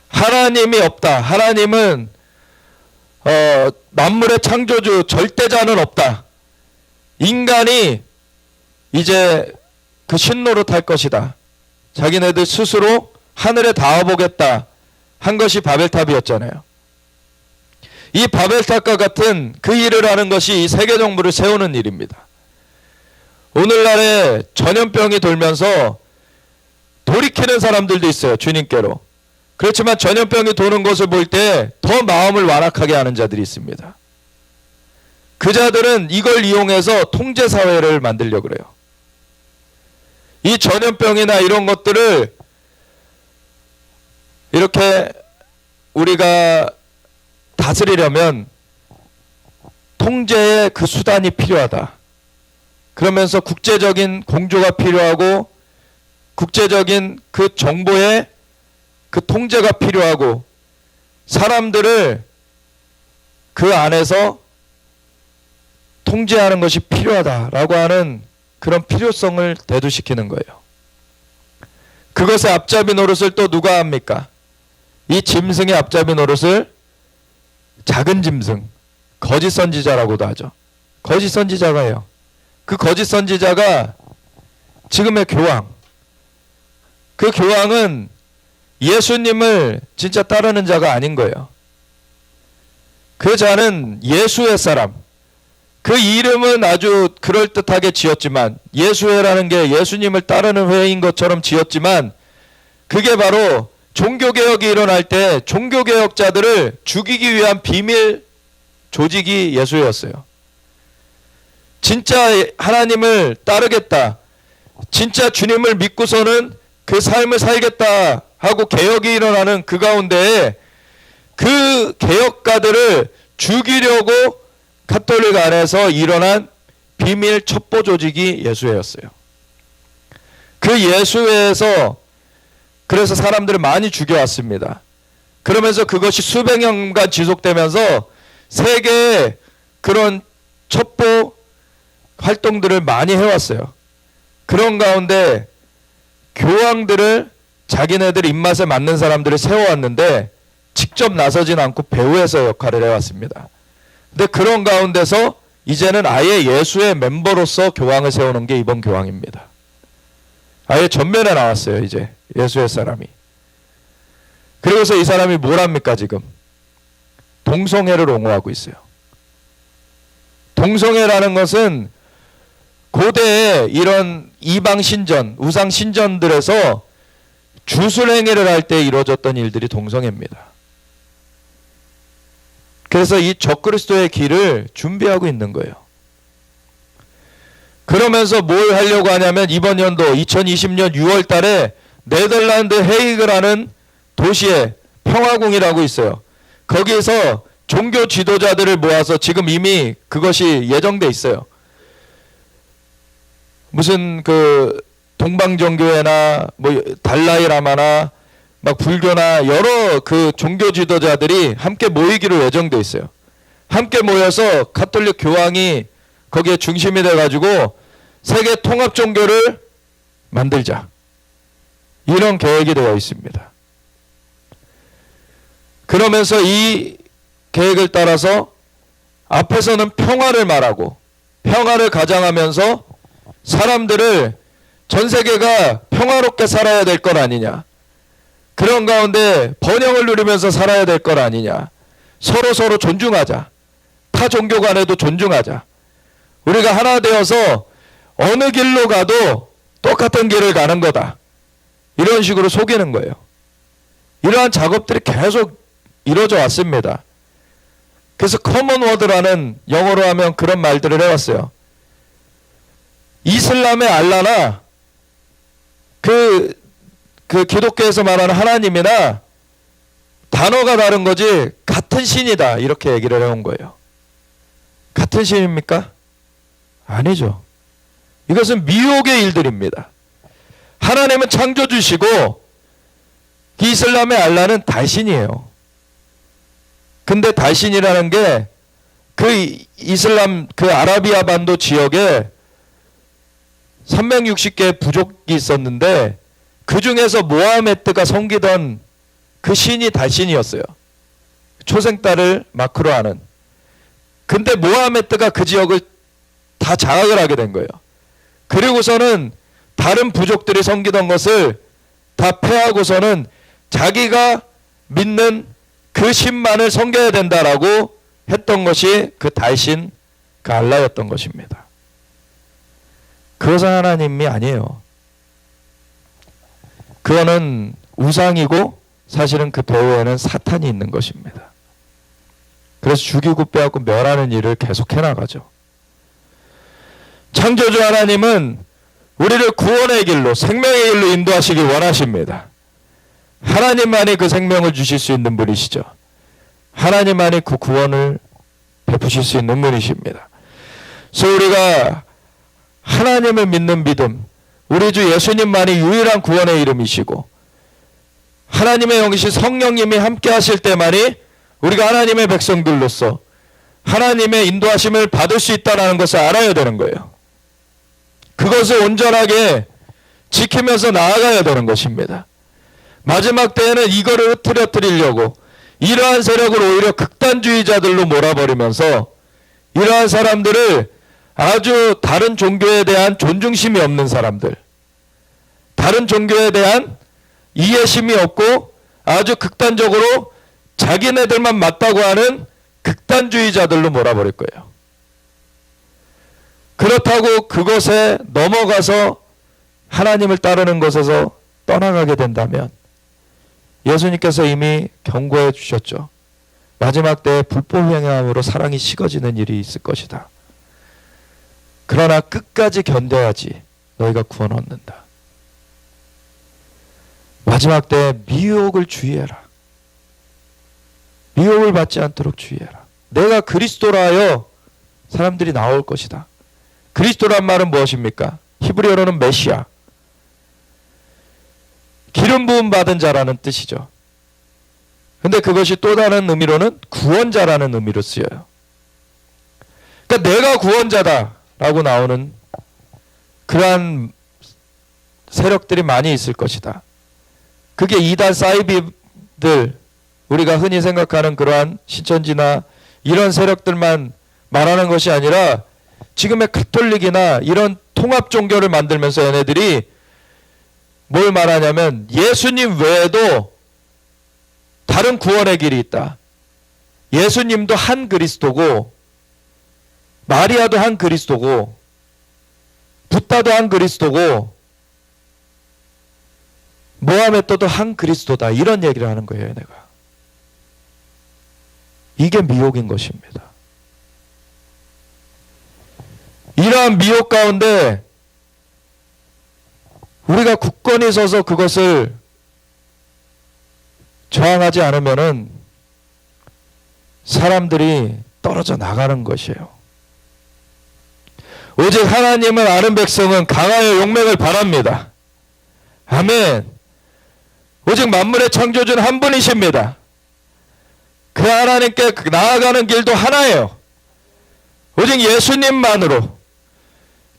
하나님이 없다. 하나님은 만물의 창조주 절대자는 없다. 인간이 이제 그 신노릇 할 것이다. 자기네들 스스로 하늘에 닿아보겠다 한 것이 바벨탑이었잖아요. 이 바벨탑과 같은 그 일을 하는 것이 이 세계 정부를 세우는 일입니다. 오늘날에 전염병이 돌면서 돌이키는 사람들도 있어요. 주님께로. 그렇지만 전염병이 도는 것을 볼 때 더 마음을 완악하게 하는 자들이 있습니다. 그 자들은 이걸 이용해서 통제사회를 만들려고 그래요. 이 전염병이나 이런 것들을 이렇게 우리가 다스리려면 통제의 그 수단이 필요하다. 그러면서 국제적인 공조가 필요하고 국제적인 그 정보의 그 통제가 필요하고 사람들을 그 안에서 통제하는 것이 필요하다라고 하는 그런 필요성을 대두시키는 거예요. 그것의 앞잡이 노릇을 또 누가 합니까? 이 짐승의 앞잡이 노릇을 작은 짐승, 거짓 선지자라고도 하죠. 거짓 선지자가요. 그 거짓 선지자가 지금의 교황, 그 교황은 예수님을 진짜 따르는 자가 아닌 거예요. 그 자는 예수의 사람, 그 이름은 아주 그럴듯하게 지었지만, 예수회라는 게 예수님을 따르는 회인 것처럼 지었지만, 그게 바로 종교개혁이 일어날 때 종교개혁자들을 죽이기 위한 비밀 조직이 예수회였어요. 진짜 하나님을 따르겠다, 진짜 주님을 믿고서는 그 삶을 살겠다 하고 개혁이 일어나는 그 가운데에 그 개혁가들을 죽이려고 가톨릭 안에서 일어난 비밀 첩보 조직이 예수회였어요. 그 예수회에서 그래서 사람들을 많이 죽여왔습니다. 그러면서 그것이 수백 년간 지속되면서 세계에 그런 첩보 활동들을 많이 해왔어요. 그런 가운데 교황들을 자기네들 입맛에 맞는 사람들을 세워왔는데 직접 나서진 않고 배후에서 역할을 해왔습니다. 근데 그런 가운데서 이제는 아예 예수의 멤버로서 교황을 세우는 게 이번 교황입니다. 아예 전면에 나왔어요, 이제 예수의 사람이. 그리고서 이 사람이 뭘 합니까 지금? 동성애를 옹호하고 있어요. 동성애라는 것은 고대에 이런 이방 신전, 우상 신전들에서 주술행위를 할 때 이루어졌던 일들이 동성애입니다. 그래서 이 적그리스도의 길을 준비하고 있는 거예요. 그러면서 뭘 하려고 하냐면 이번 연도 2020년 6월 달에 네덜란드 헤이그라는 도시에 평화궁이라고 있어요. 거기에서 종교 지도자들을 모아서 지금 이미 그것이 예정돼 있어요. 무슨 그 동방정교회나 뭐 달라이라마나 막 불교나 여러 그 종교 지도자들이 함께 모이기로 예정돼 있어요. 함께 모여서 가톨릭 교황이 거기에 중심이 돼가지고 세계 통합 종교를 만들자, 이런 계획이 되어 있습니다. 그러면서 이 계획을 따라서 앞에서는 평화를 말하고 평화를 가장하면서 사람들을 전 세계가 평화롭게 살아야 될 것 아니냐, 그런 가운데 번영을 누리면서 살아야 될 것 아니냐, 서로 존중하자, 타 종교 간에도 존중하자, 우리가 하나 되어서 어느 길로 가도 똑같은 길을 가는 거다, 이런 식으로 속이는 거예요. 이러한 작업들이 계속 이루어져 왔습니다. 그래서 커먼워드라는, 영어로 하면 그런 말들을 해왔어요. 이슬람의 알라나 그 기독교에서 말하는 하나님이나 단어가 다른 거지 같은 신이다, 이렇게 얘기를 해온 거예요. 같은 신입니까? 아니죠. 이것은 미혹의 일들입니다. 하나님은 창조주시고 이슬람의 알라는 달신이에요. 근데 달신이라는 게 그 이슬람 그 아라비아 반도 지역에 360개의 부족이 있었는데 그 중에서 모하메드가 섬기던 그 신이 달신이었어요. 초생딸을 마크로 하는. 근데 모하메드가 그 지역을 다 장악을 하게 된 거예요. 그리고서는 다른 부족들이 섬기던 것을 다 패하고서는 자기가 믿는 그 신만을 섬겨야 된다라고 했던 것이 그 달신, 그 알라였던 것입니다. 그것은 하나님이 아니에요. 그거는 우상이고 사실은 그 배후에는 사탄이 있는 것입니다. 그래서 죽이고 빼앗고 멸하는 일을 계속 해나가죠. 창조주 하나님은 우리를 구원의 길로, 생명의 길로 인도하시기 원하십니다. 하나님만이 그 생명을 주실 수 있는 분이시죠. 하나님만이 그 구원을 베푸실 수 있는 분이십니다. 그래서 우리가 하나님을 믿는 믿음, 우리 주 예수님만이 유일한 구원의 이름이시고 하나님의 영이신 성령님이 함께 하실 때만이 우리가 하나님의 백성들로서 하나님의 인도하심을 받을 수 있다는 것을 알아야 되는 거예요. 그것을 온전하게 지키면서 나아가야 되는 것입니다. 마지막 때에는 이거를 흐트러뜨리려고 이러한 세력을 오히려 극단주의자들로 몰아버리면서 이러한 사람들을 아주 다른 종교에 대한 존중심이 없는 사람들, 다른 종교에 대한 이해심이 없고 아주 극단적으로 자기네들만 맞다고 하는 극단주의자들로 몰아버릴 거예요. 그렇다고 그것에 넘어가서 하나님을 따르는 것에서 떠나가게 된다면 예수님께서 이미 경고해 주셨죠. 마지막 때에 불법 행함으로 사랑이 식어지는 일이 있을 것이다. 그러나 끝까지 견뎌야지 너희가 구원 얻는다. 마지막 때에 미혹을 주의해라. 미혹을 받지 않도록 주의해라. 내가 그리스도라 하여 사람들이 나올 것이다. 그리스도란 말은 무엇입니까? 히브리어로는 메시아, 기름 부음 받은 자라는 뜻이죠. 근데 그것이 또 다른 의미로는 구원자라는 의미로 쓰여요. 그러니까 내가 구원자다라고 나오는 그러한 세력들이 많이 있을 것이다. 그게 이단 사이비들, 우리가 흔히 생각하는 그러한 신천지나 이런 세력들만 말하는 것이 아니라 지금의 가톨릭이나 이런 통합 종교를 만들면서 얘네들이 뭘 말하냐면 예수님 외에도 다른 구원의 길이 있다. 예수님도 한 그리스도고 마리아도 한 그리스도고 붓다도 한 그리스도고 모하메도도 한 그리스도다. 이런 얘기를 하는 거예요. 내가. 이게 미혹인 것입니다. 이러한 미혹 가운데 우리가 굳건히 서서 그것을 저항하지 않으면은 사람들이 떨어져 나가는 것이에요. 오직 하나님을 아는 백성은 강하여 용맹을 바랍니다. 아멘. 오직 만물의 창조주는 한 분이십니다. 그 하나님께 나아가는 길도 하나예요. 오직 예수님만으로,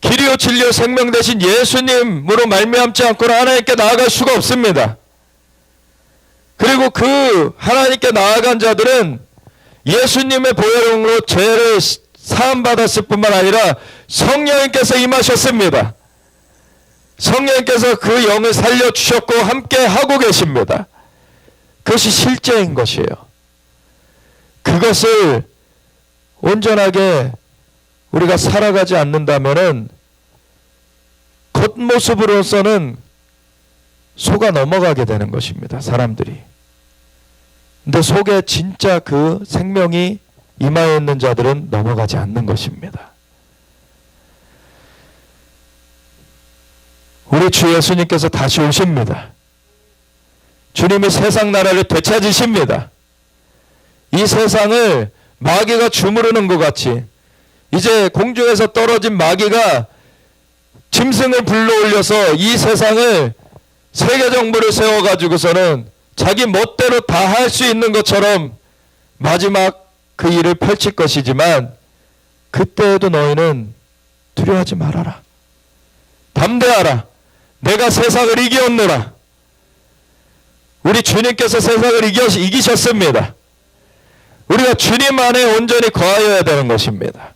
길이요 진리요 생명 되신 예수님으로 말미암지 않고는 하나님께 나아갈 수가 없습니다. 그리고 그 하나님께 나아간 자들은 예수님의 보혈로 죄를 사함받았을 뿐만 아니라 성령님께서 임하셨습니다. 성령님께서 그 영을 살려주셨고 함께 하고 계십니다. 그것이 실제인 것이에요. 그것을 온전하게 우리가 살아가지 않는다면은 겉모습으로서는 속아 넘어가게 되는 것입니다. 사람들이. 근데 속에 진짜 그 생명이 임하여 있는 자들은 넘어가지 않는 것입니다. 우리 주 예수님께서 다시 오십니다. 주님이 세상 나라를 되찾으십니다. 이 세상을 마귀가 주무르는 것 같이 이제 공중에서 떨어진 마귀가 짐승을 불러올려서 이 세상을 세계 정부를 세워가지고서는 자기 멋대로 다 할 수 있는 것처럼 마지막 그 일을 펼칠 것이지만 그때에도 너희는 두려워하지 말아라. 담대하라. 내가 세상을 이기었노라. 우리 주님께서 세상을 이기셨습니다. 우리가 주님 안에 온전히 거하여야 되는 것입니다.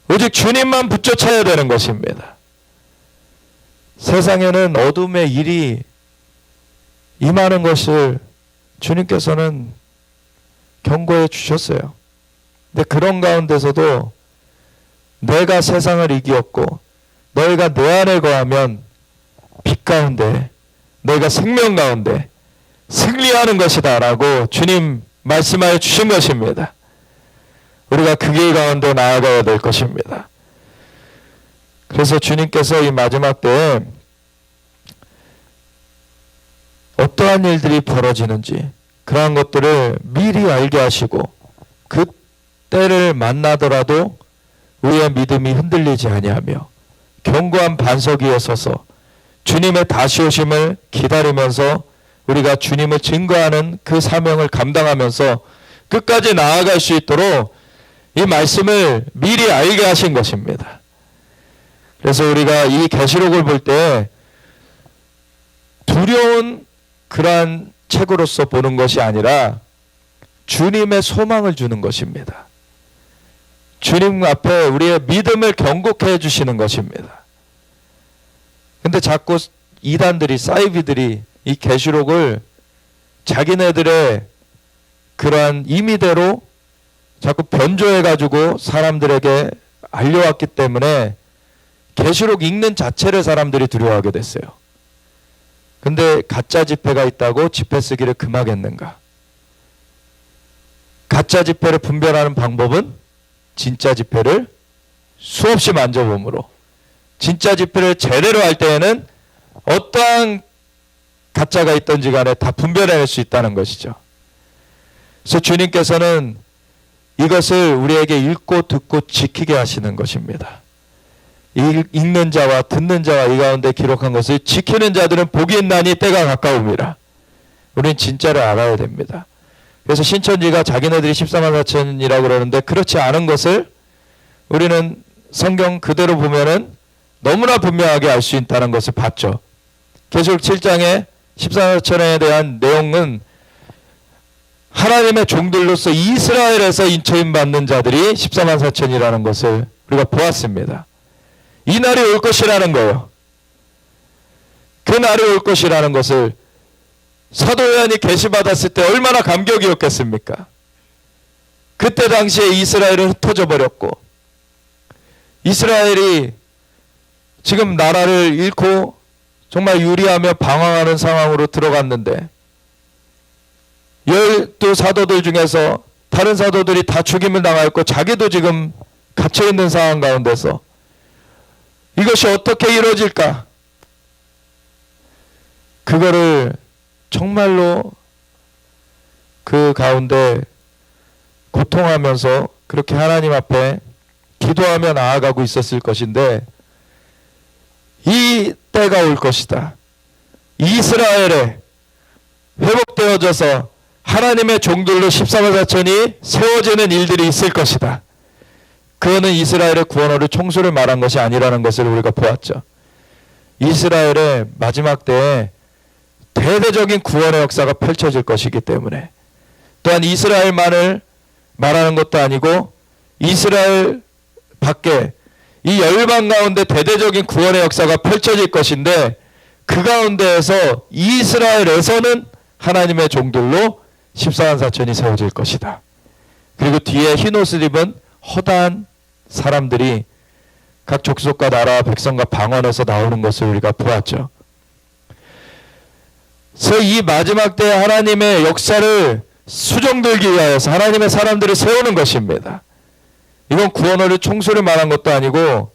오직 주님만 붙여쳐야 되는 것입니다. 세상에는 어둠의 일이 임하는 것을 주님께서는 경고해 주셨어요. 근데 그런 가운데서도 내가 세상을 이기었고 너희가 내 안에 거하면 빛 가운데 너희가 생명 가운데 승리하는 것이다 라고 주님 말씀하여 주신 것입니다. 우리가 그 길 가운데 나아가야 될 것입니다. 그래서 주님께서 이 마지막 때에 어떠한 일들이 벌어지는지 그러한 것들을 미리 알게 하시고 그 때를 만나더라도 우리의 믿음이 흔들리지 아니하며 견고한 반석 위에 서서 주님의 다시 오심을 기다리면서 우리가 주님을 증거하는 그 사명을 감당하면서 끝까지 나아갈 수 있도록 이 말씀을 미리 알게 하신 것입니다. 그래서 우리가 이 계시록을 볼 때 두려운 그러한 책으로서 보는 것이 아니라 주님의 소망을 주는 것입니다. 주님 앞에 우리의 믿음을 견고케 해주시는 것입니다. 근데 자꾸 이단들이 사이비들이 이 계시록을 자기네들의 그러한 임의대로 자꾸 변조해가지고 사람들에게 알려왔기 때문에 계시록 읽는 자체를 사람들이 두려워하게 됐어요. 근데 가짜 지폐가 있다고 지폐 쓰기를 금하겠는가? 가짜 지폐를 분별하는 방법은 진짜 지폐를 수없이 만져봄으로, 진짜 지폐를 제대로 할 때에는 어떠한 가짜가 있든지 간에 다 분별해낼 수 있다는 것이죠. 그래서 주님께서는 이것을 우리에게 읽고 듣고 지키게 하시는 것입니다. 읽는 자와 듣는 자와 이 가운데 기록한 것을 지키는 자들은 복이 있나니 때가 가까움이라. 우리는 진짜를 알아야 됩니다. 그래서 신천지가 자기네들이 14만 4천이라고 그러는데 그렇지 않은 것을 우리는 성경 그대로 보면은 너무나 분명하게 알 수 있다는 것을 봤죠. 계시록 7장에 14만 4천에 대한 내용은 하나님의 종들로서 이스라엘에서 인처임 받는 자들이 14만 4천이라는 것을 우리가 보았습니다. 이 날이 올 것이라는 거예요. 그 날이 올 것이라는 것을 사도 요한이 계시받았을 때 얼마나 감격이었겠습니까? 그때 당시에 이스라엘은 흩어져 버렸고 이스라엘이 지금 나라를 잃고 정말 유리하며 방황하는 상황으로 들어갔는데 12사도들 중에서 다른 사도들이 다 죽임을 당하였고 자기도 지금 갇혀있는 상황 가운데서 이것이 어떻게 이루어질까? 그거를 정말로 그 가운데 고통하면서 그렇게 하나님 앞에 기도하며 나아가고 있었을 것인데 이 때가 올 것이다. 이스라엘에 회복되어져서 하나님의 종들로 14만 4천이 세워지는 일들이 있을 것이다. 그거는 이스라엘의 구원어를 총수를 말한 것이 아니라는 것을 우리가 보았죠. 이스라엘의 마지막 때에 대대적인 구원의 역사가 펼쳐질 것이기 때문에 또한 이스라엘만을 말하는 것도 아니고 이스라엘 밖에 이 열방 가운데 대대적인 구원의 역사가 펼쳐질 것인데 그 가운데에서 이스라엘에서는 하나님의 종들로 14만 4천이 세워질 것이다. 그리고 뒤에 흰옷을 입은 허다한 사람들이 각 족속과 나라와 백성과 방언에서 나오는 것을 우리가 보았죠. 그래서 이 마지막 때 하나님의 역사를 수정들기 위하여서 하나님의 사람들을 세우는 것입니다. 이건 구원어를 총수를 말한 것도 아니고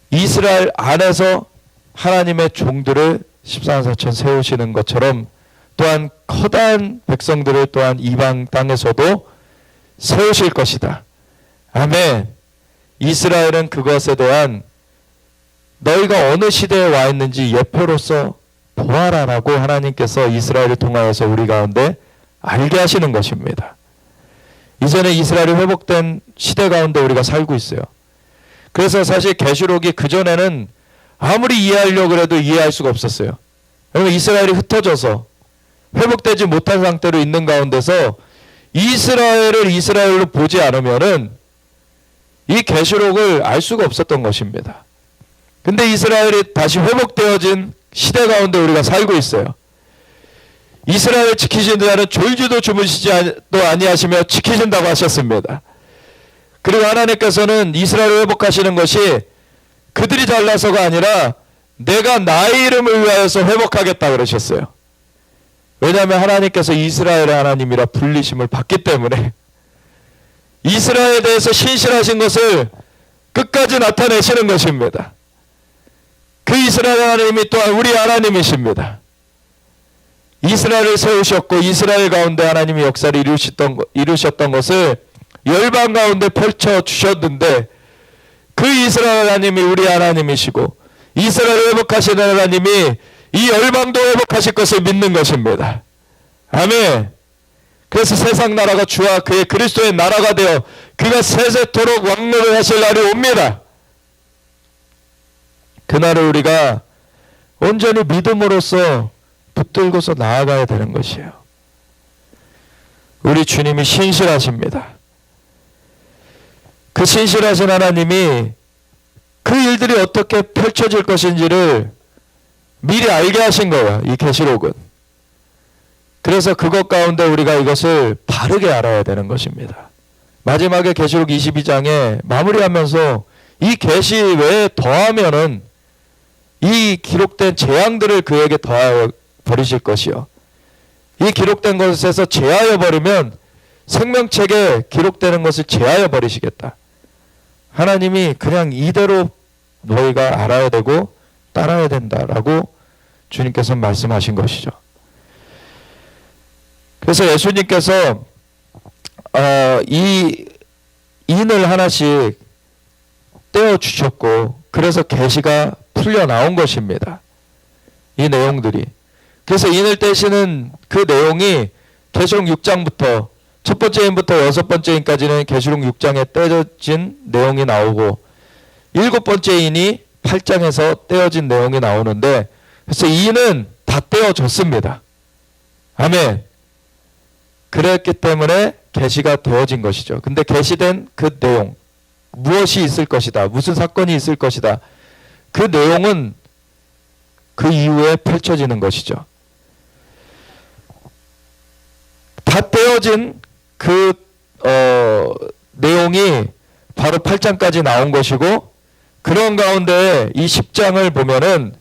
이스라엘 안에서 하나님의 종들을 14만 4천 세우시는 것처럼 또한 커다란 백성들을 또한 이방 땅에서도 세우실 것이다. 아멘. 이스라엘은 그것에 대한 너희가 어느 시대에 와 있는지 예표로서 보아라라고 하나님께서 이스라엘을 통하여서 우리 가운데 알게 하시는 것입니다. 이전에 이스라엘이 회복된 시대 가운데 우리가 살고 있어요. 그래서 사실 계시록이 그전에는 아무리 이해하려고 해도 이해할 수가 없었어요. 왜냐하면 이스라엘이 흩어져서 회복되지 못한 상태로 있는 가운데서 이스라엘을 이스라엘로 보지 않으면은 이 계시록을 알 수가 없었던 것입니다. 근데 이스라엘이 다시 회복되어진 시대 가운데 우리가 살고 있어요. 이스라엘 지키신 자는 졸지도 주무시지도 아니하시며 지키신다고 하셨습니다. 그리고 하나님께서는 이스라엘을 회복하시는 것이 그들이 잘나서가 아니라 내가 나의 이름을 위하여서 회복하겠다 그러셨어요. 왜냐하면 하나님께서 이스라엘의 하나님이라 불리심을 받기 때문에 이스라엘에 대해서 신실하신 것을 끝까지 나타내시는 것입니다. 그 이스라엘 하나님이 또한 우리 하나님이십니다. 이스라엘을 세우셨고 이스라엘 가운데 하나님이 역사를 이루셨던 것을 열방 가운데 펼쳐주셨는데 그 이스라엘 하나님이 우리 하나님이시고 이스라엘을 회복하시는 하나님이 이 열방도 회복하실 것을 믿는 것입니다. 아멘. 그래서 세상 나라가 주와 그의 그리스도의 나라가 되어 그가 세세토록 왕노를 하실 날이 옵니다. 그날을 우리가 온전히 믿음으로써 붙들고서 나아가야 되는 것이에요. 우리 주님이 신실하십니다. 그 신실하신 하나님이 그 일들이 어떻게 펼쳐질 것인지를 미리 알게 하신 거예요. 이 계시록은. 그래서 그것 가운데 우리가 이것을 바르게 알아야 되는 것입니다. 마지막에 계시록 22장에 마무리하면서 이 계시 외에 더하면은 이 기록된 재앙들을 그에게 더하여 버리실 것이요. 이 기록된 것에서 제하여 버리면 생명책에 기록되는 것을 제하여 버리시겠다. 하나님이 그냥 이대로 너희가 알아야 되고 따라야 된다라고 주님께서 말씀하신 것이죠. 그래서 예수님께서 이 인을 하나씩 떼어주셨고 그래서 계시가 풀려 나온 것입니다. 이 내용들이. 그래서 인을 떼시는 그 내용이 계시록 6장부터 첫 번째 인부터 여섯 번째 인까지는 계시록 6장에 떼어진 내용이 나오고 일곱 번째 인이 8장에서 떼어진 내용이 나오는데 그래서 이 인은 다 떼어졌습니다. 아멘. 그랬기 때문에 계시가 되어진 것이죠. 근데 계시된 그 내용, 무엇이 있을 것이다, 무슨 사건이 있을 것이다, 그 내용은 그 이후에 펼쳐지는 것이죠. 다 떼어진 그 내용이 바로 8장까지 나온 것이고 그런 가운데 이 10장을 보면은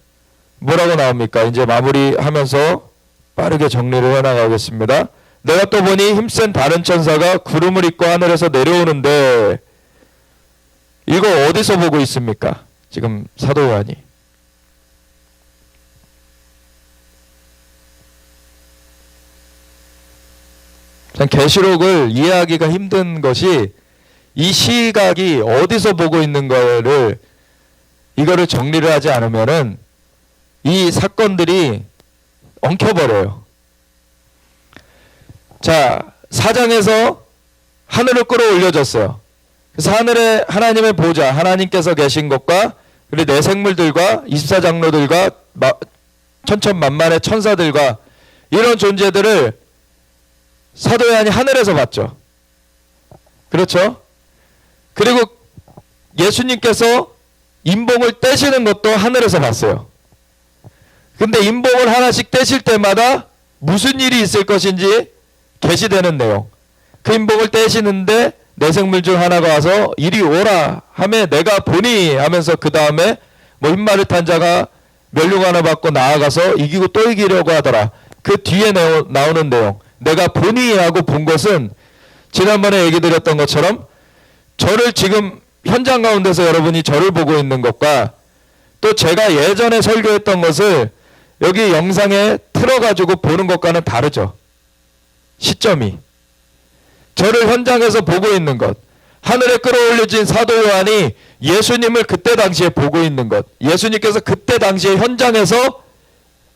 뭐라고 나옵니까? 이제 마무리하면서 빠르게 정리를 해나가겠습니다. 내가 또 보니 힘센 다른 천사가 구름을 입고 하늘에서 내려오는데 이거 어디서 보고 있습니까? 지금 사도 요한이. 계시록을 이해하기가 힘든 것이 이 시각이 어디서 보고 있는 거를 이거를 정리를 하지 않으면은 이 사건들이 엉켜버려요. 자, 4장에서 하늘을 끌어올려졌어요. 그래서 하늘에 하나님의 보좌, 하나님께서 계신 것과 그리고 내 생물들과 24장로들과 천천만만의 천사들과 이런 존재들을 사도 요한이 하늘에서 봤죠. 그렇죠? 그리고 예수님께서 인봉을 떼시는 것도 하늘에서 봤어요. 근데 인봉을 하나씩 떼실 때마다 무슨 일이 있을 것인지 계시되는 내용. 그 인봉을 떼시는데 내 생물 중 하나가 와서 이리 오라 하며 내가 보니 하면서 그 다음에 뭐 흰말을 탄 자가 멸류관 하나 받고 나아가서 이기고 또 이기려고 하더라. 그 뒤에 나오는 내용. 내가 보니 하고 본 것은 지난번에 얘기 드렸던 것처럼 저를 지금 현장 가운데서 여러분이 저를 보고 있는 것과 또 제가 예전에 설교했던 것을 여기 영상에 틀어가지고 보는 것과는 다르죠. 시점이. 저를 현장에서 보고 있는 것. 하늘에 끌어올려진 사도 요한이 예수님을 그때 당시에 보고 있는 것. 예수님께서 그때 당시에 현장에서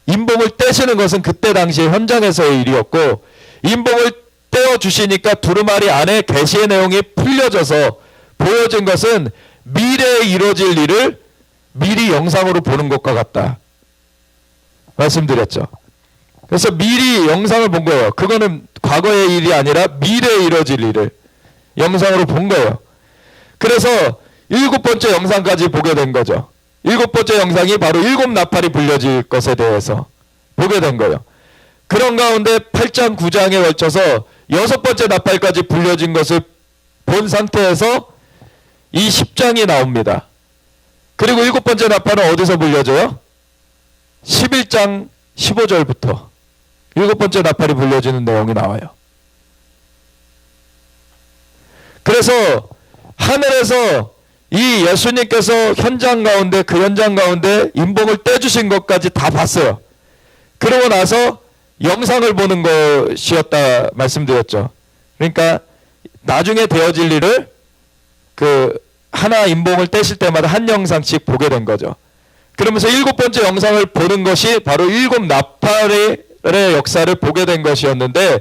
인봉을 떼시는 것은 그때 당시에 현장에서의 일이었고 인봉을 떼어주시니까 두루마리 안에 계시의 내용이 풀려져서 보여진 것은 미래에 이루어질 일을 미리 영상으로 보는 것과 같다. 말씀드렸죠. 그래서 미리 영상을 본 거예요. 그거는 과거의 일이 아니라 미래에 이루어질 일을 영상으로 본 거예요. 그래서 일곱 번째 영상까지 보게 된 거죠. 일곱 번째 영상이 바로 일곱 나팔이 불려질 것에 대해서 보게 된 거예요. 그런 가운데 8장 9장에 걸쳐서 여섯 번째 나팔까지 불려진 것을 본 상태에서 이 10장이 나옵니다. 그리고 일곱 번째 나팔은 어디서 불려져요? 11장 15절부터 일곱 번째 나팔이 불려지는 내용이 나와요. 그래서 하늘에서 이 예수님께서 현장 가운데 그 현장 가운데 인봉을 떼주신 것까지 다 봤어요. 그러고 나서 영상을 보는 것이었다 말씀드렸죠. 그러니까 나중에 되어질 일을 그 하나 인봉을 떼실 때마다 한 영상씩 보게 된 거죠. 그러면서 일곱 번째 영상을 보는 것이 바로 일곱 나팔의 역사를 보게 된 것이었는데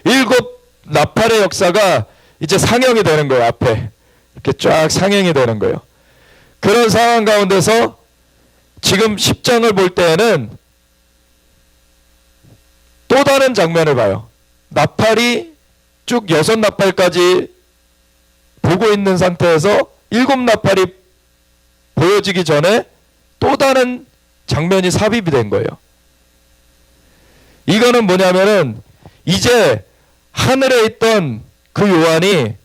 일곱 나팔의 역사가 이제 상영이 되는 거예요. 앞에 이렇게 쫙 상영이 되는 거예요. 그런 상황 가운데서 지금 10장을 볼 때에는 또 다른 장면을 봐요. 나팔이 쭉 여섯 나팔까지 보고 있는 상태에서 일곱 나팔이 보여지기 전에 또 다른 장면이 삽입이 된 거예요. 이거는 뭐냐면은 이제 하늘에 있던 그 요한이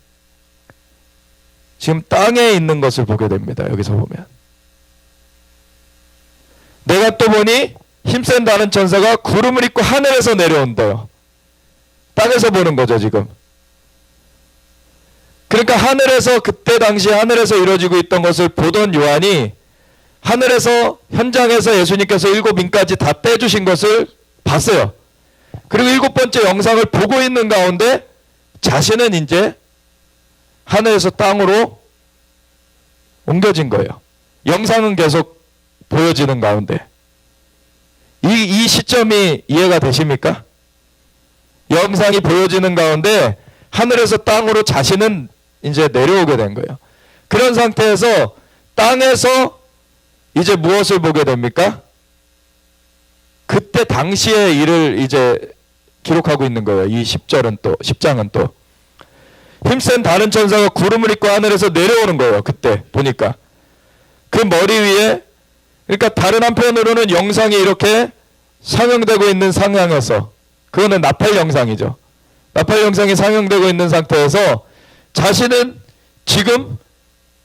지금 땅에 있는 것을 보게 됩니다. 여기서 보면. 내가 또 보니 힘센 다른 천사가 구름을 입고 하늘에서 내려온대요. 땅에서 보는 거죠, 지금. 그러니까 하늘에서, 그때 당시 하늘에서 이루어지고 있던 것을 보던 요한이 하늘에서, 현장에서 예수님께서 7인까지 다 떼주신 것을 봤어요. 그리고 7번째 영상을 보고 있는 가운데 자신은 이제 하늘에서 땅으로 옮겨진 거예요. 영상은 계속 보여지는 가운데. 이 시점이 이해가 되십니까? 영상이 보여지는 가운데 하늘에서 땅으로 자신은 이제 내려오게 된 거예요. 그런 상태에서 땅에서 이제 무엇을 보게 됩니까? 그때 당시의 일을 이제 기록하고 있는 거예요. 이 10장은 또. 힘센 다른 천사가 구름을 입고 하늘에서 내려오는 거예요. 그때 보니까. 그 머리 위에, 그러니까 다른 한편으로는 영상이 이렇게 상영되고 있는 상황에서, 그거는 나팔 영상이죠. 나팔 영상이 상영되고 있는 상태에서 자신은 지금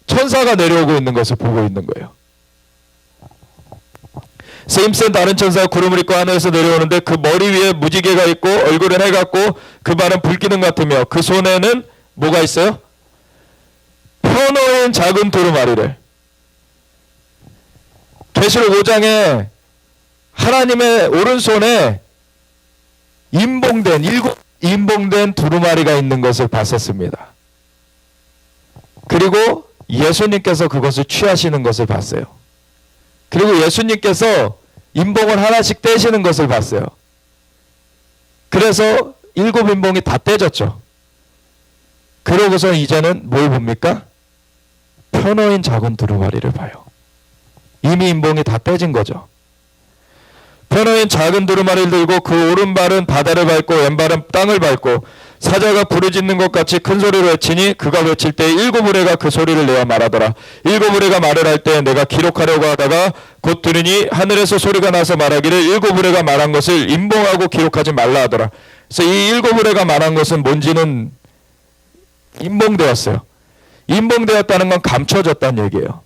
천사가 내려오고 있는 것을 보고 있는 거예요. 힘센 다른 천사가 구름을 입고 하늘에서 내려오는데 그 머리 위에 무지개가 있고 얼굴은 해 같고 그 발은 불기둥 같으며 그 손에는 뭐가 있어요? 펴놓은 작은 두루마리를. 계시록 5장에 하나님의 오른손에 임봉된 두루마리가 있는 것을 봤었습니다. 그리고 예수님께서 그것을 취하시는 것을 봤어요. 그리고 예수님께서 임봉을 하나씩 떼시는 것을 봤어요. 그래서 7인봉이 다 떼졌죠. 그러고서 이제는 뭘 봅니까? 펴놓인 작은 두루마리를 봐요. 이미 인봉이 다 떼진 거죠. 펴놓인 작은 두루마리를 들고 그 오른발은 바다를 밟고 왼발은 땅을 밟고 사자가 부르짖는 것 같이 큰 소리로 외치니 그가 외칠 때 7무리가 그 소리를 내어 말하더라. 7무리가 말을 할 때 내가 기록하려고 하다가 곧 들으니 하늘에서 소리가 나서 말하기를 7무리가 말한 것을 임봉하고 기록하지 말라 하더라. 그래서 이 7무리가 말한 것은 뭔지는 임봉되었어요. 임봉되었다는 건 감춰졌다는 얘기예요.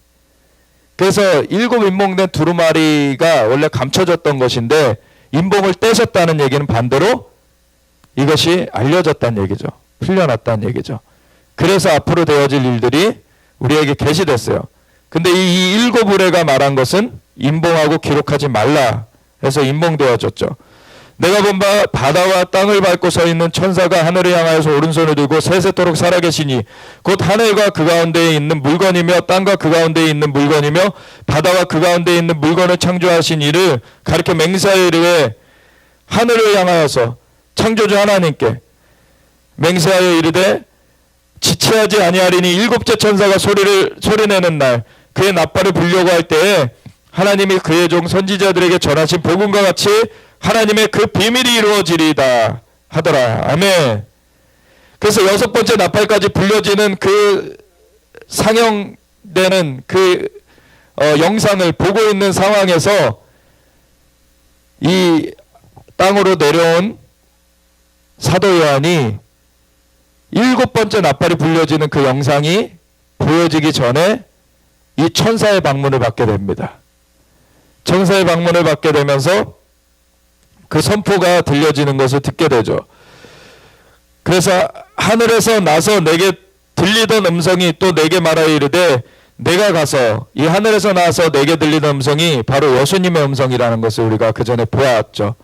그래서 7 임봉된 두루마리가 원래 감춰졌던 것인데 임봉을 떼셨다는 얘기는 반대로 이것이 알려졌다는 얘기죠. 풀려났다는 얘기죠. 그래서 앞으로 되어질 일들이 우리에게 계시됐어요. 근데 이 7무리가 말한 것은 임봉하고 기록하지 말라 해서 임봉되어졌죠. 내가 본 바 바다와 땅을 밟고 서 있는 천사가 하늘을 향하여서 오른손을 들고 세세토록 살아계시니 곧 하늘과 그 가운데에 있는 물건이며 땅과 그 가운데에 있는 물건이며 바다와 그 가운데에 있는 물건을 창조하신 이를 가리켜 맹세하여 이르되 하늘을 향하여서 창조주 하나님께 맹세하여 이르되 지체하지 아니하리니 7째 천사가 소리내는 날 그의 나팔을 불려고 할 때에 하나님이 그의 종 선지자들에게 전하신 복음과 같이 하나님의 그 비밀이 이루어지리이다 하더라. 아멘. 그래서 6번째 나팔까지 불려지는 그 상영되는 그 영상을 보고 있는 상황에서 이 땅으로 내려온 사도 요한이 7번째 나팔이 불려지는 그 영상이 보여지기 전에 이 천사의 방문을 받게 됩니다. 천사의 방문을 받게 되면서 그 선포가 들려지는 것을 듣게 되죠. 그래서 하늘에서 나서 내게 들리던 음성이 또 내게 말하여 이르되 내가 가서 이 하늘에서 나서 내게 들리는 음성이 바로 예수님의 음성이라는 것을 우리가 그 전에 보았죠.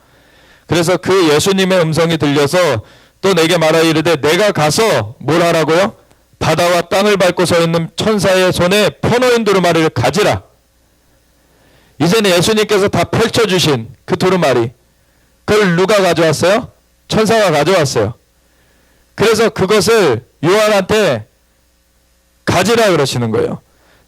그래서 그 예수님의 음성이 들려서 또 내게 말하여 이르되 내가 가서 뭘 하라고요? 바다와 땅을 밟고 서 있는 천사의 손에 펴놓인 두루마리를 가지라. 이제는 예수님께서 다 펼쳐주신 그 두루마리, 그걸 누가 가져왔어요? 천사가 가져왔어요. 그래서 그것을 요한한테 가지라 그러시는 거예요.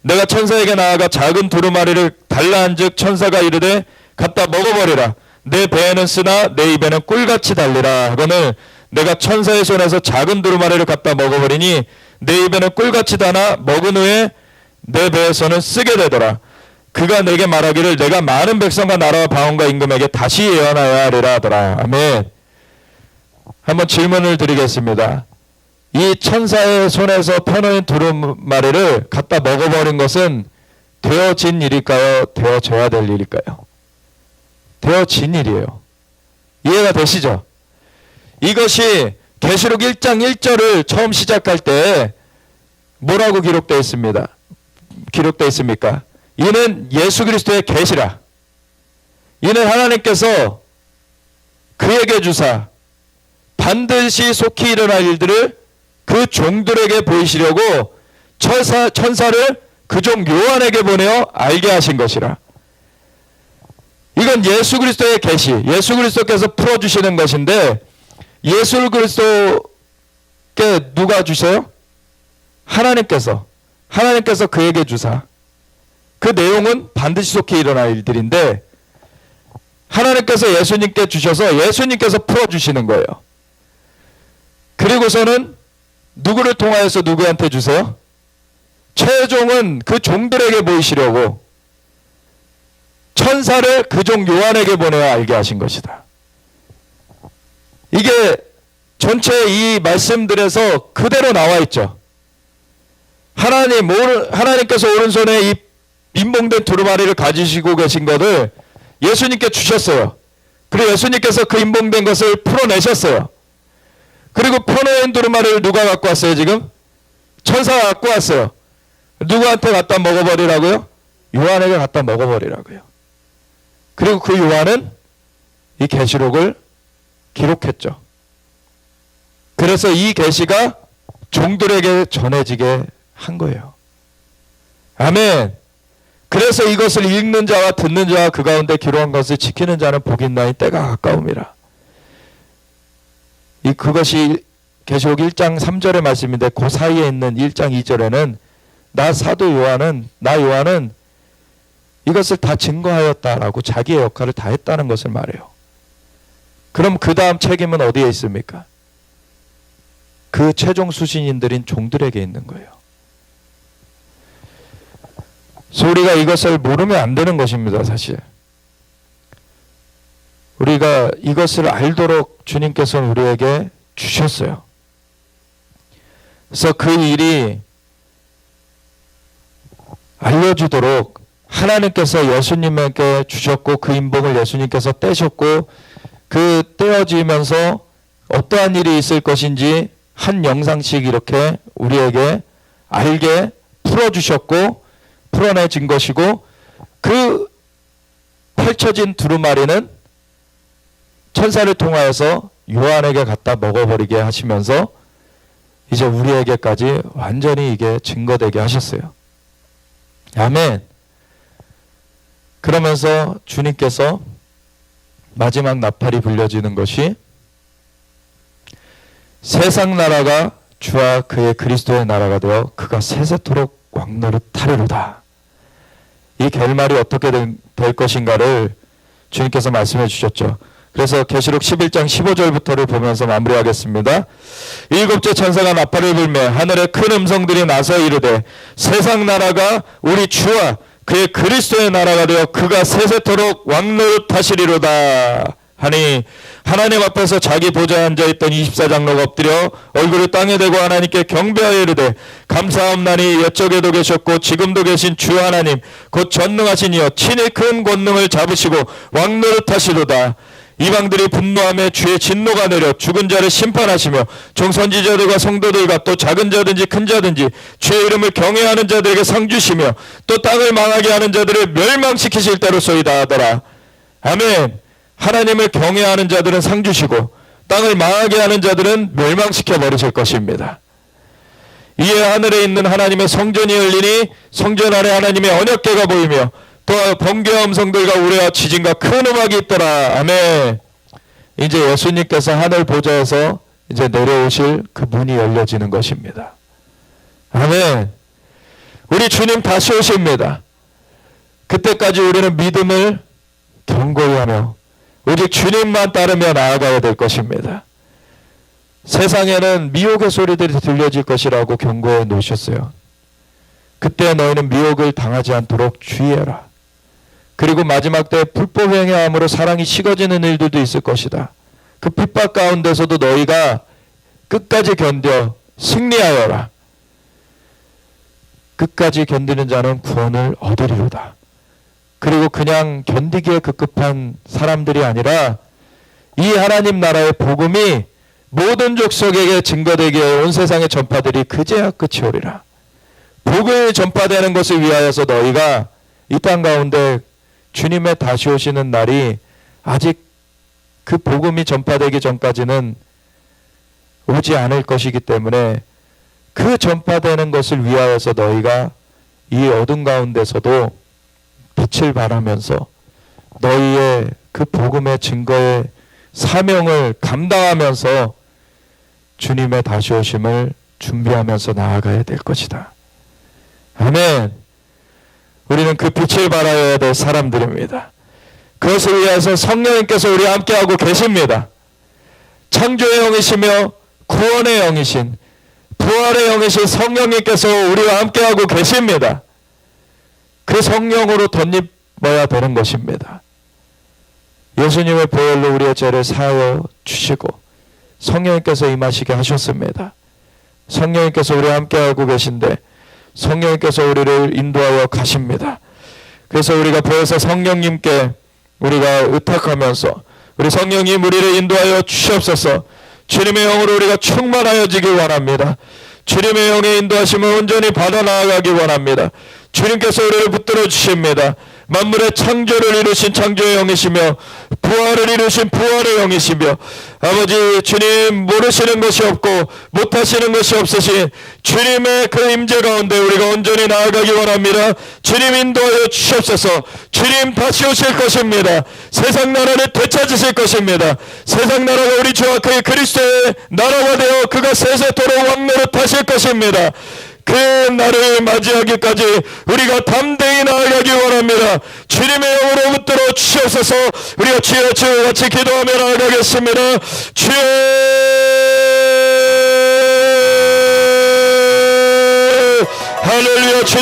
내가 천사에게 나아가 작은 두루마리를 달라한즉 천사가 이르되 갖다 먹어버리라. 내 배에는 쓰나 내 입에는 꿀같이 달리라 하거늘 내가 천사의 손에서 작은 두루마리를 갖다 먹어버리니 내 입에는 꿀같이 다나 먹은 후에 내 배에서는 쓰게 되더라. 그가 내게 말하기를 내가 많은 백성과 나라와 방언과 임금에게 다시 예언하여야 하리라 하더라. 아멘. 한번 질문을 드리겠습니다. 이 천사의 손에서 펴놓은 두루마리를 갖다 먹어버린 것은 되어진 일일까요? 되어져야 될 일일까요? 되어진 일이에요. 이해가 되시죠? 이것이 계시록 1장 1절을 처음 시작할 때 뭐라고 기록되어 있습니다. 기록되어 있습니까? 이는 예수 그리스도의 계시라. 이는 하나님께서 그에게 주사 반드시 속히 일어날 일들을 그 종들에게 보이시려고 천사를 그 종 요한에게 보내어 알게 하신 것이라. 이건 예수 그리스도의 계시, 예수 그리스도께서 풀어주시는 것인데, 예수 그리스도께 누가 주세요? 하나님께서 그에게 주사. 그 내용은 반드시 속히 일어날 일들인데 하나님께서 예수님께 주셔서 예수님께서 풀어주시는 거예요. 그리고서는 누구를 통하여서 누구한테 주세요? 최종은 그 종들에게 보이시려고 천사를 그 종 요한에게 보내어 알게 하신 것이다. 이게 전체 이 말씀들에서 그대로 나와 있죠. 하나님께서 오른손에 이 빈봉된 두루마리를 가지시고 계신 것을 예수님께 주셨어요. 그리고 예수님께서 그 임봉된 것을 풀어내셨어요. 그리고 펴놓은 두루마리를 누가 갖고 왔어요 지금? 천사가 갖고 왔어요. 누구한테 갖다 먹어버리라고요? 요한에게 갖다 먹어버리라고요. 그리고 그 요한은 이 계시록을 기록했죠. 그래서 이 계시가 종들에게 전해지게 한 거예요. 아멘. 그래서 이것을 읽는 자와 듣는 자와 그 가운데 기록한 것을 지키는 자는 복이 있나니 때가 가까움이라. 그것이 계시록 1장 3절의 말씀인데 그 사이에 있는 1장 2절에는 나 사도 요한은 이것을 다 증거하였다라고 자기의 역할을 다 했다는 것을 말해요. 그럼 그 다음 책임은 어디에 있습니까? 그 최종 수신인들인 종들에게 있는 거예요. 우리가 이것을 모르면 안 되는 것입니다. 사실 우리가 이것을 알도록 주님께서는 우리에게 주셨어요. 그래서 그 일이 알려주도록 하나님께서 예수님에게 주셨고 그 인복을 예수님께서 떼셨고 그 떼어지면서 어떠한 일이 있을 것인지 한 영상씩 이렇게 우리에게 알게 풀어주셨고 풀어내진 것이고 그 펼쳐진 두루마리는 천사를 통하여서 요한에게 갖다 먹어버리게 하시면서 이제 우리에게까지 완전히 이게 증거되게 하셨어요. 아멘. 그러면서 주님께서 마지막 나팔이 불려지는 것이 세상 나라가 주와 그의 그리스도의 나라가 되어 그가 세세토록 왕노릇하리로다. 이 결말이 어떻게 될 것인가를 주님께서 말씀해 주셨죠. 그래서 계시록 11장 15절부터를 보면서 마무리하겠습니다. 일곱째 천사가 나팔을 불매 하늘에 큰 음성들이 나서 이르되 세상 나라가 우리 주와 그의 그리스도의 나라가 되어 그가 세세토록 왕노릇하시리로다 하니 하나님 앞에서 자기 보좌에 앉아있던 24장로가 엎드려 얼굴을 땅에 대고 하나님께 경배하여 이르되 감사함나니 옛적에도 계셨고 지금도 계신 주 하나님 곧 전능하신 이여 친히 큰 권능을 잡으시고 왕노릇하시도다. 이방들이 분노하며 주의 진노가 내려 죽은 자를 심판하시며 종선지자들과 성도들과 또 작은 자든지 큰 자든지 주의 이름을 경외하는 자들에게 상 주시며 또 땅을 망하게 하는 자들을 멸망시키실 때로소이다 하더라. 아멘. 하나님을 경외하는 자들은 상 주시고 땅을 망하게 하는 자들은 멸망시켜 버리실 것입니다. 이에 하늘에 있는 하나님의 성전이 열리니 성전 안에 하나님의 언약궤가 보이며 또 번개와 음성들과 우레와 지진과 큰 음악이 있더라. 아멘. 이제 예수님께서 하늘 보좌에서 이제 내려오실 그 문이 열려지는 것입니다. 아멘. 우리 주님 다시 오십니다. 그때까지 우리는 믿음을 견고히 하며 오직 주님만 따르며 나아가야 될 것입니다. 세상에는 미혹의 소리들이 들려질 것이라고 경고해 놓으셨어요. 그때 너희는 미혹을 당하지 않도록 주의해라. 그리고 마지막 때 불법 행함으로 사랑이 식어지는 일들도 있을 것이다. 그 핍박 가운데서도 너희가 끝까지 견뎌 승리하여라. 끝까지 견디는 자는 구원을 얻으리로다. 그리고 그냥 견디기에 급급한 사람들이 아니라 이 하나님 나라의 복음이 모든 족속에게 증거되기에 온 세상에 전파들이 그제야 끝이 오리라. 복음이 전파되는 것을 위하여서 너희가 이 땅 가운데 주님의 다시 오시는 날이 아직 그 복음이 전파되기 전까지는 오지 않을 것이기 때문에 그 전파되는 것을 위하여서 너희가 이 어둠 가운데서도 빛을 발하면서 너희의 그 복음의 증거의 사명을 감당하면서 주님의 다시 오심을 준비하면서 나아가야 될 것이다. 아멘. 우리는 그 빛을 발하여야 될 사람들입니다. 그것을 위해서 성령님께서 우리와 함께하고 계십니다. 창조의 영이시며 구원의 영이신 부활의 영이신 성령님께서 우리와 함께하고 계십니다. 그 성령으로 덧입어야 되는 것입니다. 예수님의 보혈로 우리의 죄를 사하여 주시고 성령님께서 임하시게 하셨습니다. 성령님께서 우리와 함께하고 계신데 성령님께서 우리를 인도하여 가십니다. 그래서 우리가 보혜사 성령님께 우리가 의탁하면서 우리 성령님 우리를 인도하여 주시옵소서. 주님의 영으로 우리가 충만하여지길 원합니다. 주님의 영의 인도하심을 온전히 받아 나아가기 원합니다. 주님께서 우리를 붙들어 주십니다. 만물의 창조를 이루신 창조의 영이시며 부활을 이루신 부활의 영이시며 아버지 주님 모르시는 것이 없고 못하시는 것이 없으신 주님의 그 임재 가운데 우리가 온전히 나아가기 원합니다. 주님 인도하여 주시옵소서. 주님 다시 오실 것입니다. 세상 나라를 되찾으실 것입니다. 세상 나라가 우리 주 그의 그리스도의 나라가 되어 그가 세세토록 왕노릇 하실 것입니다. 그 날을 맞이하기까지 우리가 담대히 나아가기 원합니다. 주님의 영으로 붙들어 주시옵소서. 우리가 주여 주여 같이 기도하며 나아가겠습니다. 주여 할렐루야. 주님